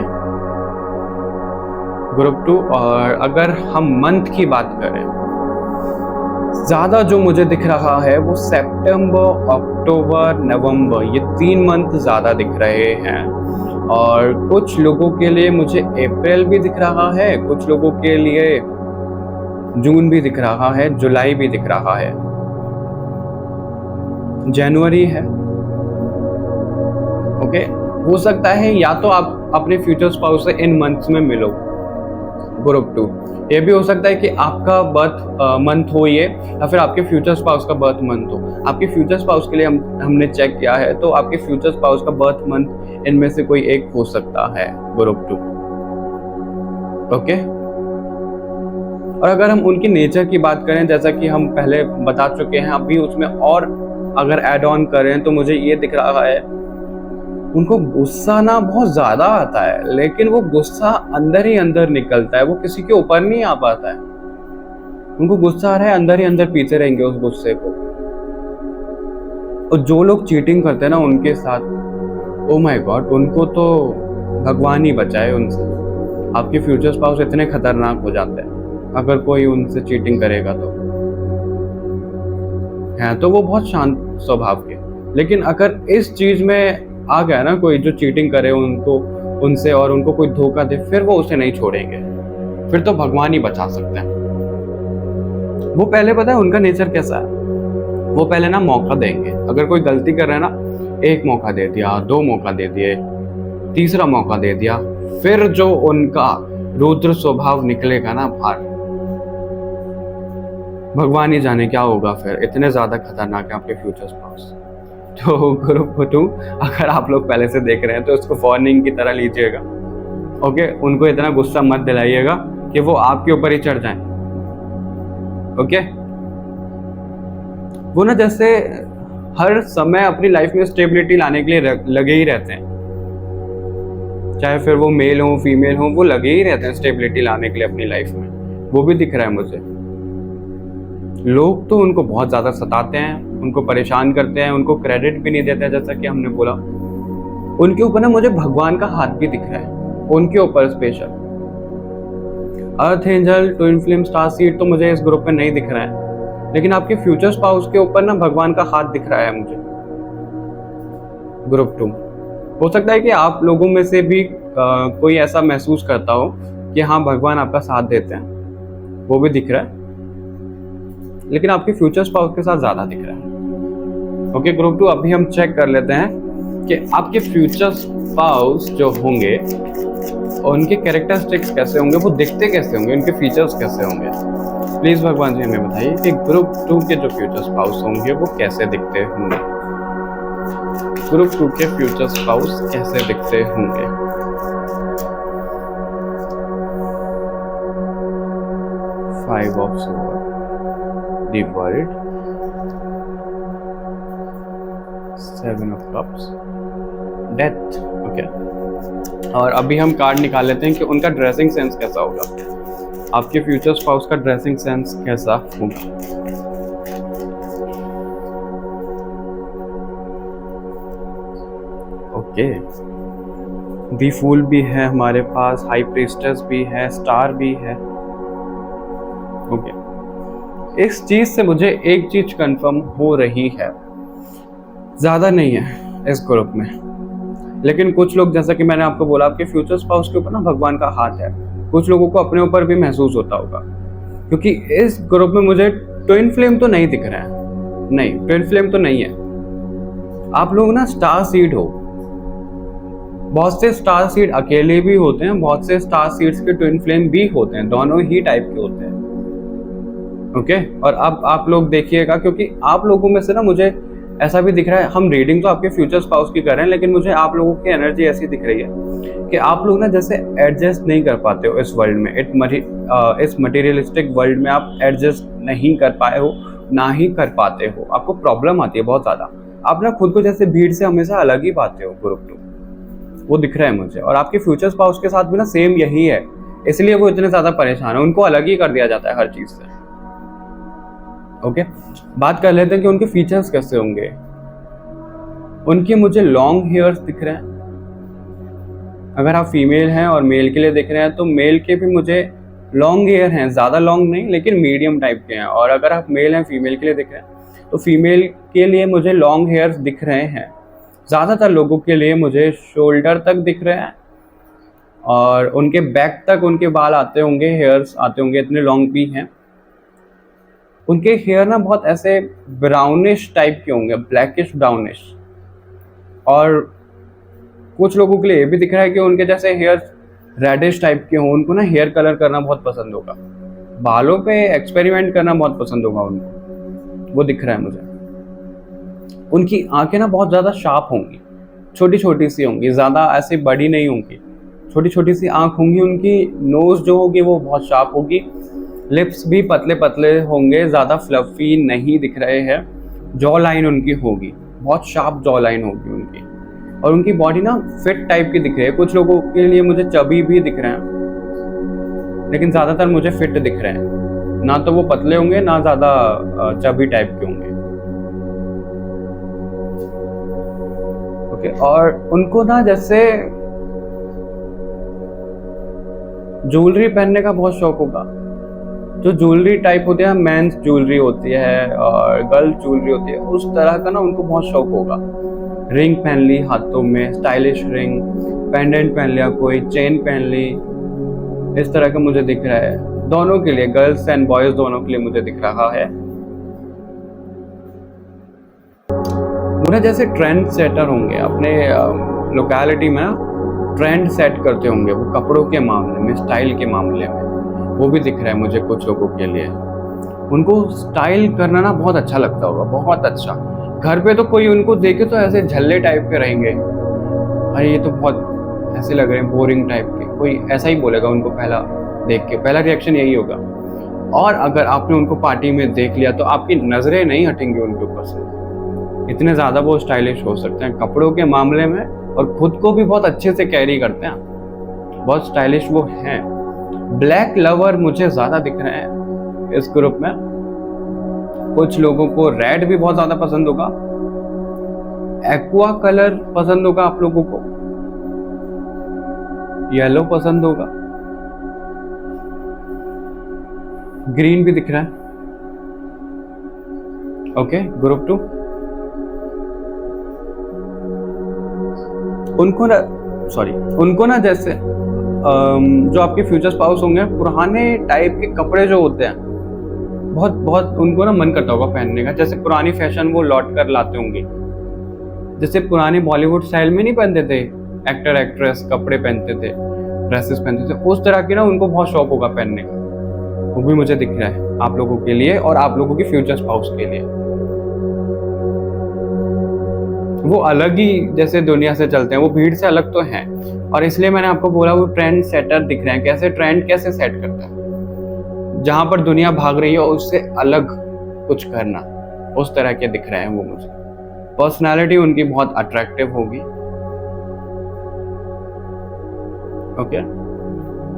group 2। और अगर हम मंथ की बात करें, ज़्यादा जो मुझे दिख रहा है वो सितंबर, अक्टूबर, नवंबर, ये 3 मंथ ज़्यादा दिख रहे हैं। और कुछ लोगों के लिए मुझे अप्रैल भी दिख रहा है, कुछ लोगों के लिए जून भी दिख रहा है, जुलाई भी दिख रहा है, जनवरी है। ओके, हो सकता है या तो आप अपने फ्यूचर स्पाउस से इन मंथ्स में मिलो, ग्रुप 2। ये भी हो सकता है कि आपका बर्थ मंथ हो ये, या फिर आपके फ्यूचर स्पाउस का बर्थ मंथ हो। आपके फ्यूचर स्पाउस के लिए हमने चेक किया है, तो आपके फ्यूचर स्पाउस का बर्थ मंथ इनमें से कोई एक हो सकता है, ग्रुप 2। ओके, और अगर हम उनकी नेचर की बात करें, जैसा कि हम पहले बता चुके हैं, अभी उसमें और अगर ऐड ऑन करें तो मुझे ये दिख रहा है, उनको गुस्सा ना बहुत ज्यादा आता है, लेकिन वो गुस्सा अंदर ही अंदर निकलता है, वो किसी के ऊपर नहीं आ पाता है। उनको गुस्सा आ रहा है, अंदर ही अंदर पीते रहेंगे उस गुस्से को। और जो लोग चीटिंग करते हैं ना उनके साथ, ओ माय गॉड, उनको तो भगवान ही बचाए उनसे। आपके फ्यूचर स्पाउस इतने खतरनाक हो जाते हैं अगर कोई उनसे चीटिंग करेगा तो। हैं तो वो बहुत शांत स्वभाव के, लेकिन अगर इस चीज में आ गया ना कोई जो चीटिंग करे उनको उनसे, और उनको कोई धोखा दे, फिर वो उसे नहीं छोड़ेंगे, फिर तो भगवान ही बचा सकते हैं। वो पहले, पता है उनका नेचर कैसा है, वो पहले ना मौका देंगे। अगर कोई गलती कर रहा है ना, 1 मौका दे दिया, 2 मौका दे दिए, तीसरा मौका दे दिया, फिर जो उनका रुद्र स्वभाव निकलेगा ना बाहर, भगवान ही जाने क्या होगा। फिर इतने ज्यादा खतरनाक है आपके फ्यूचर स्पाउस। तो ग्रुप 2, अगर आप लोग पहले से देख रहे हैं तो इसको वार्निंग की तरह लीजिएगा। ओके, उनको इतना गुस्सा मत दिलाइएगा कि वो आपके ऊपर ही चढ़ जाएं। ओके, वो ना जैसे हर समय अपनी लाइफ में स्टेबिलिटी लाने के लिए लगे ही रहते हैं, चाहे फिर वो मेल हो फीमेल हो, वो लगे ही रहते हैं स्टेबिलिटी लाने के लिए अपनी लाइफ में। वो भी दिख रहा है मुझे। लोग तो उनको बहुत ज़्यादा सताते हैं, उनको परेशान करते हैं, उनको क्रेडिट भी नहीं देते हैं, जैसा कि हमने बोला। उनके ऊपर ना मुझे भगवान का हाथ भी दिख रहा है, उनके ऊपर special. Earth angel, twin flame, star seed तो मुझे इस ग्रुप में नहीं दिख रहा है, लेकिन आपके फ्यूचर स्पाउस के ऊपर ना भगवान का हाथ दिख रहा है मुझे, ग्रुप 2। हो सकता है कि आप लोगों में से भी कोई ऐसा महसूस करता हो कि हाँ भगवान आपका साथ देते हैं, वो भी दिख रहा है, लेकिन आपके फ्यूचर स्पाउस के साथ ज्यादा दिख रहा है। ओके ग्रुप 2, अभी हम चेक कर लेते हैं कि आपके फ्यूचर स्पाउस जो होंगे उनके कैरेक्टरिस्टिक्स कैसे होंगे, वो दिखते कैसे होंगे, उनके फीचर्स कैसे होंगे। प्लीज भगवान जी हमें बताइए कि ग्रुप 2 के जो फ्यूचर स्पाउस होंगे वो कैसे दिखते होंगे। ग्रुप 2 के फ्यूचर स्पाउस कैसे दिखते होंगे। Five of sword, deep worried, 7 of cups, death। Okay, और अभी हम कार्ड निकाल लेते हैं कि उनका ड्रेसिंग सेंस कैसा होगा, आपके फ्यूचर स्पाउस का ड्रेसिंग सेंस कैसा होगा। ओके, दी फूल भी है हमारे पास, हाई प्रीस्टेस भी है, स्टार भी है। ओके, इस चीज से मुझे एक चीज कंफर्म हो रही है, ज्यादा नहीं है इस ग्रुप में, लेकिन कुछ लोग, जैसा कि मैंने आपको बोला, आपके फ्यूचर स्पाउस के ऊपर ना भगवान का हाथ है। कुछ लोगों को अपने ऊपर भी महसूस होता होगा, क्योंकि इस ग्रुप में मुझे ट्विन फ्लेम तो नहीं दिख रहा है। नहीं, ट्विन फ्लेम तो नहीं है। आप लोग ना स्टार सीड हो। बहुत से स्टार सीड अकेले भी होते हैं, बहुत से स्टार सीड्स के ट्विन फ्लेम भी होते हैं, दोनों ही टाइप के होते हैं। ओके, और अब आप लोग देखिएगा, क्योंकि आप लोगों में से ना मुझे ऐसा भी दिख रहा है, हम रीडिंग तो आपके फ्यूचर स्पाउस की कर रहे हैं, लेकिन मुझे आप लोगों की एनर्जी ऐसी दिख रही है कि आप लोग ना जैसे एडजस्ट नहीं कर पाते हो इस वर्ल्ड में, इस मटेरियलिस्टिक वर्ल्ड में आप एडजस्ट नहीं कर पाए हो, ना ही कर पाते हो। आपको प्रॉब्लम आती है बहुत ज़्यादा, आप ना खुद को जैसे भीड़ से हमेशा अलग ही पाते हो, ग्रुप 2 वो दिख रहा है मुझे। और आपके फ्यूचर स्पाउस के साथ भी ना सेम यही है, इसलिए वो इतने ज़्यादा परेशान है, उनको अलग ही कर दिया जाता है हर चीज़ से। ओके, बात कर लेते हैं कि उनके फीचर्स कैसे होंगे। उनके मुझे लॉन्ग हेयर्स दिख रहे हैं, अगर आप फीमेल हैं और मेल के लिए देख रहे हैं तो मेल के भी मुझे लॉन्ग हेयर हैं, ज़्यादा लॉन्ग नहीं लेकिन मीडियम टाइप के हैं। और अगर आप मेल हैं फीमेल के लिए देख रहे हैं तो फीमेल के लिए मुझे लॉन्ग हेयर्स दिख रहे हैं। ज़्यादातर लोगों के लिए मुझे शोल्डर तक दिख रहे हैं और उनके बैक तक उनके बाल आते होंगे, हेयर्स आते होंगे, इतने लॉन्ग भी हैं। उनके हेयर ना बहुत ऐसे ब्राउनिश टाइप के होंगे, ब्लैकिश ब्राउनिश। और कुछ लोगों के लिए ये भी दिख रहा है कि उनके जैसे हेयर रेडिश टाइप के हों, उनको ना हेयर कलर करना बहुत पसंद होगा, बालों पे एक्सपेरिमेंट करना बहुत पसंद होगा उनको, वो दिख रहा है मुझे। उनकी आंखें ना बहुत ज़्यादा शार्प होंगी, छोटी छोटी सी होंगी, ज़्यादा ऐसे बड़ी नहीं होंगी, छोटी छोटी सी आंख होंगी उनकी। नोज़ जो होगी वो बहुत शार्प होगी। लिप्स भी पतले पतले होंगे, ज़्यादा फ्लफी नहीं दिख रहे हैं। जॉ लाइन उनकी होगी, बहुत शार्प जॉ लाइन होगी उनकी। और उनकी बॉडी ना फिट टाइप की दिख रही है। कुछ लोगों के लिए मुझे चबी भी दिख रहे हैं, लेकिन ज़्यादातर मुझे फिट दिख रहे हैं। ना तो वो पतले होंगे ना ज़्यादा चबी टाइप के होंगे। ओके, और उनको ना जैसे ज्वेलरी पहनने का बहुत शौक होगा। जो ज्वेलरी टाइप होती है, मेंस ज्वेलरी होती है और गर्ल ज्वेलरी होती है, उस तरह का ना उनको बहुत शौक होगा। रिंग पहन ली हाथों में, स्टाइलिश रिंग, पेंडेंट पहन लिया, कोई चेन पहन ली, इस तरह का मुझे दिख रहा है। दोनों के लिए, गर्ल्स एंड बॉयज दोनों के लिए मुझे दिख रहा है। मुझे जैसे ट्रेंड सेटर होंगे, अपने लोकेलिटी में ट्रेंड सेट करते होंगे वो कपड़ों के मामले में, स्टाइल के मामले में, वो भी दिख रहा है मुझे कुछ लोगों के लिए। उनको स्टाइल करना ना बहुत अच्छा लगता होगा, बहुत अच्छा। घर पे तो कोई उनको देखे तो ऐसे झल्ले टाइप के रहेंगे, अरे ये तो बहुत ऐसे लग रहे हैं, बोरिंग टाइप के, कोई ऐसा ही बोलेगा उनको पहला देख के, पहला रिएक्शन यही होगा। और अगर आपने उनको पार्टी में देख लिया तो आपकी नज़रें नहीं हटेंगी उनके ऊपर से, इतने ज़्यादा वो स्टाइलिश हो सकते हैं कपड़ों के मामले में। और खुद को भी बहुत अच्छे से कैरी करते हैं, बहुत स्टाइलिश वो हैं। ब्लैक लवर मुझे ज़्यादा दिख रहे हैं इस ग्रुप में। कुछ लोगों को रेड भी बहुत ज़्यादा पसंद होगा, एक्वा कलर पसंद होगा, आप लोगों को येलो पसंद होगा, ग्रीन भी दिख रहा है। Okay, group 2। उनको ना जैसे जो आपके फ्यूचर स्पाउस होंगे, पुराने टाइप के कपड़े जो होते हैं बहुत बहुत उनको ना मन करता होगा पहनने का। जैसे पुरानी फैशन वो लौट कर लाते होंगे, जैसे पुराने बॉलीवुड स्टाइल में नहीं पहनते थे एक्टर एक्ट्रेस, कपड़े पहनते थे, ड्रेसेस पहनते थे, उस तरह की ना उनको बहुत शौक होगा पहनने का। वो भी मुझे दिख रहा है आप लोगों के लिए और आप लोगों के फ्यूचर स्पाउस के लिए। वो अलग ही जैसे दुनिया से चलते हैं, वो भीड़ से अलग तो हैं, और इसलिए मैंने आपको बोला वो ट्रेंड सेटर दिख रहे हैं। कैसे ट्रेंड कैसे सेट करता है, जहां पर दुनिया भाग रही है उससे अलग कुछ करना, उस तरह के दिख रहे हैं वो मुझे। पर्सनालिटी उनकी बहुत अट्रैक्टिव होगी। ओके,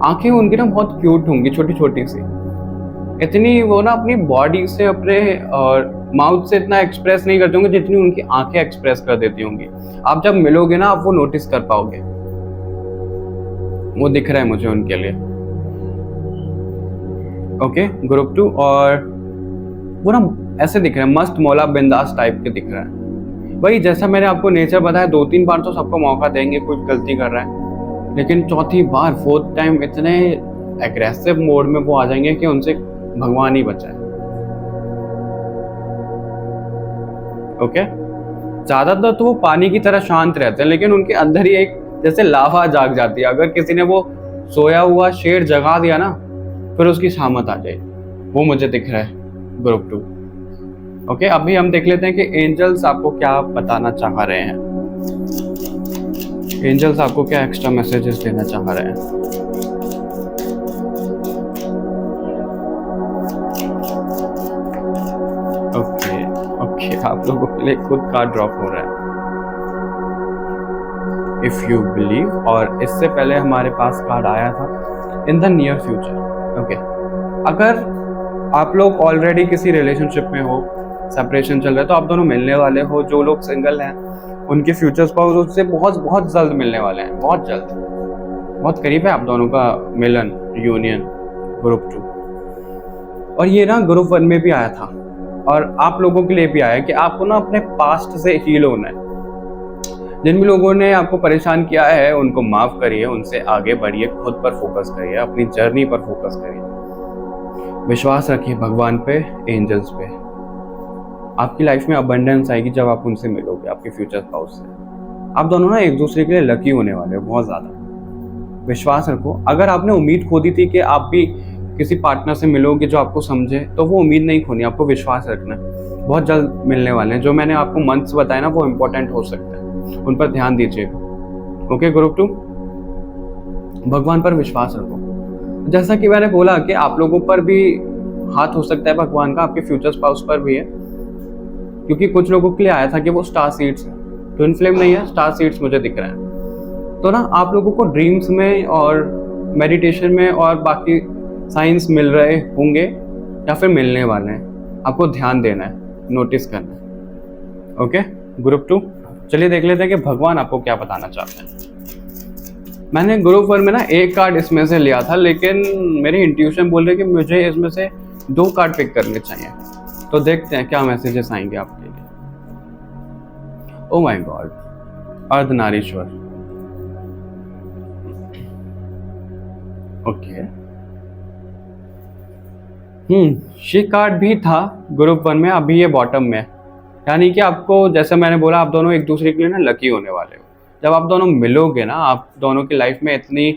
आंखें उनकी ना बहुत क्यूट होंगी, छोटी छोटी सी, इतनी वो ना अपनी बॉडी से, अपने और माउथ से इतना एक्सप्रेस नहीं करते होंगे जितनी उनकी आंखें एक्सप्रेस कर देती होंगी। आप जब मिलोगे ना आप वो नोटिस कर पाओगे। वो दिख रहा है मुझे उनके लिए। Okay, group 2। और वो ना ऐसे दिख रहे हैं, मस्त मौला बिंदास टाइप के दिख रहा है। भाई जैसा मैंने आपको नेचर बताया, 2-3 बार तो सबको मौका देंगे, कुछ गलती कर रहा है, लेकिन चौथी बार, 4th टाइम इतने एग्रेसिव मोड में वो आ जाएंगे कि उनसे भगवान ही बचाए। ओके, ज्यादातर तो वो पानी की तरह शांत रहते हैं, लेकिन उनके अंदर ही एक जैसे लावा जाग जाती है। अगर किसी ने वो सोया हुआ शेर जगा दिया ना, फिर उसकी शामत आ जाए। वो मुझे दिख रहा है ग्रुप 2। ओके, अभी हम देख लेते हैं कि एंजल्स आपको क्या बताना चाह रहे हैं। एंजल्स आपको क्या एक्स्ट्रा मैसेजेस देना चाह रहे हैं। ओके, आप लोगों के लिए खुद कार्ड ड्रॉप हो रहा है, इफ यू बिलीव। और इससे पहले हमारे पास कार्ड आया था in the near future. Okay, अगर आप लोग ऑलरेडी किसी रिलेशनशिप में हो, सेपरेशन चल रहा है, तो आप दोनों मिलने वाले हो। जो लोग सिंगल हैं उनके फ्यूचर स्पाउस उससे बहुत बहुत जल्द मिलने वाले हैं, बहुत जल्द। बहुत करीब है आप दोनों का मिलन, यूनियन, ग्रुप 2। और ये ना ग्रुप 1 में भी आया था और आप लोगों के लिए भी आया कि आपको ना अपने पास्ट से हील होना है। जिन भी लोगों ने आपको परेशान किया है उनको माफ करिए, उनसे आगे बढ़िए, खुद पर फोकस करिए, अपनी जर्नी पर फोकस करिए, विश्वास रखिए भगवान पे, एंजल्स पे। आपकी लाइफ में अबंडेंस आएगी जब आप उनसे मिलोगे, आपके फ्यूचर स्पाउस से। आप दोनों ना एक दूसरे के लिए लकी होने वाले हो बहुत ज्यादा। विश्वास रखो। अगर आपने उम्मीद खो दी थी कि आप भी किसी पार्टनर से मिलोगे जो आपको समझे, तो वो उम्मीद नहीं खोनी, आपको विश्वास रखना है। बहुत जल्द मिलने वाले हैं। जो मैंने आपको मंथ्स बताए ना वो इम्पोर्टेंट हो सकते हैं, उन पर ध्यान दीजिए। ओके ग्रुप 2, भगवान पर विश्वास रखो। जैसा कि मैंने बोला कि आप लोगों पर भी हाथ हो सकता है भगवान का, आपके फ्यूचर स्पाउस पर भी है, क्योंकि कुछ लोगों के लिए आया था कि वो स्टार सीड्स है, ट्विन फ्लेम नहीं है, स्टार सीड्स मुझे दिख रहे हैं। तो ना आप लोगों को ड्रीम्स में और मेडिटेशन में और बाकी साइंस मिल रहे होंगे या फिर मिलने वाले हैं। आपको ध्यान देना है, नोटिस करना है। ओके ग्रुप 2, चलिए देख लेते हैं कि भगवान आपको क्या बताना चाहते हैं। मैंने ग्रुप 1 में ना एक कार्ड इसमें से लिया था, लेकिन मेरे इंट्यूशन बोल रहे कि मुझे इसमें से 2 कार्ड पिक करने चाहिए। तो देखते हैं क्या मैसेजेस आएंगे आपके लिए। Oh my god, Ardhanarishvara. Okay, ये कार्ड भी था ग्रुप 1 में, अभी ये बॉटम में। यानी कि आपको, जैसे मैंने बोला, आप दोनों एक दूसरे के लिए ना लकी होने वाले हो। जब आप दोनों मिलोगे ना, आप दोनों की लाइफ में इतनी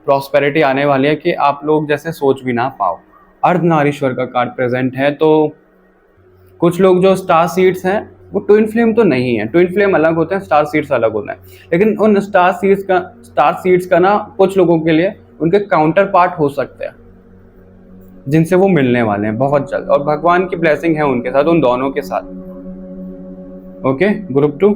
प्रॉस्पेरिटी आने वाली है कि आप लोग जैसे सोच भी ना पाओ। अर्धनारीश्वर का कार्ड प्रेजेंट है। तो कुछ लोग जो स्टार सीड्स हैं वो ट्विन फ्लेम तो नहीं है, ट्विन फ्लेम अलग होते हैं, स्टार सीड्स अलग होते हैं। लेकिन उन स्टार सीड्स का ना कुछ लोगों के लिए उनके काउंटर पार्ट हो सकते हैं, जिनसे वो मिलने वाले हैं बहुत जल्द, और भगवान की ब्लेसिंग है उनके साथ, उन दोनों के साथ। ओके ग्रुप 2,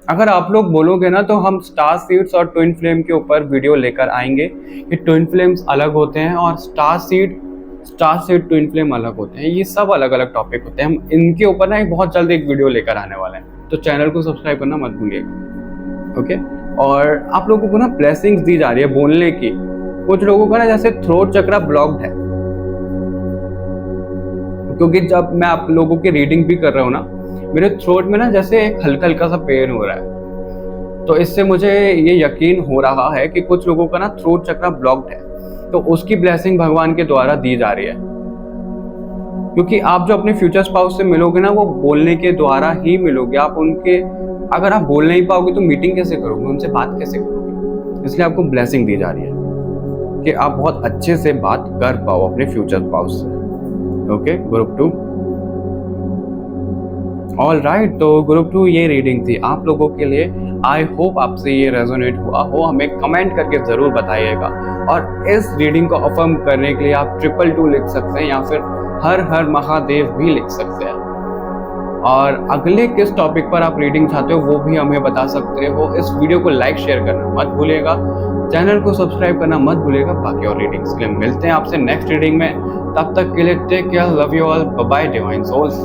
अगर आप लोग बोलोगे ना तो हम स्टार सीड्स और ट्विन फ्लेम के ऊपर वीडियो लेकर आएंगे कि ट्विन फ्लेम्स अलग होते हैं और स्टार सीड ट्विन फ्लेम अलग होते हैं। ये सब अलग अलग टॉपिक होते हैं। हम इनके ऊपर ना बहुत जल्द एक वीडियो लेकर आने वाले हैं, तो चैनल को सब्सक्राइब करना मत भूलिएगा। ओके, और आप लोगों को ना ब्लेसिंग्स दी जा रही है बोलने की। कुछ लोगों का ना जैसे थ्रोट चक्रा ब्लॉक्ड है, क्योंकि जब मैं आप लोगों की रीडिंग भी कर रहा हूँ ना, मेरे थ्रोट में ना जैसे एक हल्का हल्का सा पेन हो रहा है। तो इससे मुझे ये यकीन हो रहा है कि कुछ लोगों का ना थ्रोट चक्रा ब्लॉक्ड है, तो उसकी ब्लेसिंग भगवान के द्वारा दी जा रही है। क्योंकि आप जो अपने फ्यूचर स्पाउस से मिलोगे ना, वो बोलने के द्वारा ही मिलोगे। आप उनके, अगर आप बोल नहीं पाओगे तो मीटिंग कैसे करोगे, उनसे बात कैसे करोगे? इसलिए आपको ब्लेसिंग दी जा रही है कि आप बहुत अच्छे से बात कर पाओ अपने फ्यूचर स्पाउस से। Okay group 2, all right. तो ग्रुप 2 ये रीडिंग थी आप लोगों के लिए। आई होप आपसे ये रेजोनेट हुआ हो। हमें कमेंट करके जरूर बताइएगा। और इस रीडिंग को अफर्म करने के लिए आप 222 लिख सकते हैं या फिर हर हर महादेव भी लिख सकते हैं। और अगले किस टॉपिक पर आप रीडिंग चाहते हो वो भी हमें बता सकते हो। इस वीडियो को लाइक शेयर करना मत भूलिएगा, चैनल को सब्सक्राइब करना मत भूलिएगा। बाकी और रीडिंग्स के लिए मिलते हैं आपसे नेक्स्ट रीडिंग में। तब तक के लिए take care, love you all, bye bye divine souls.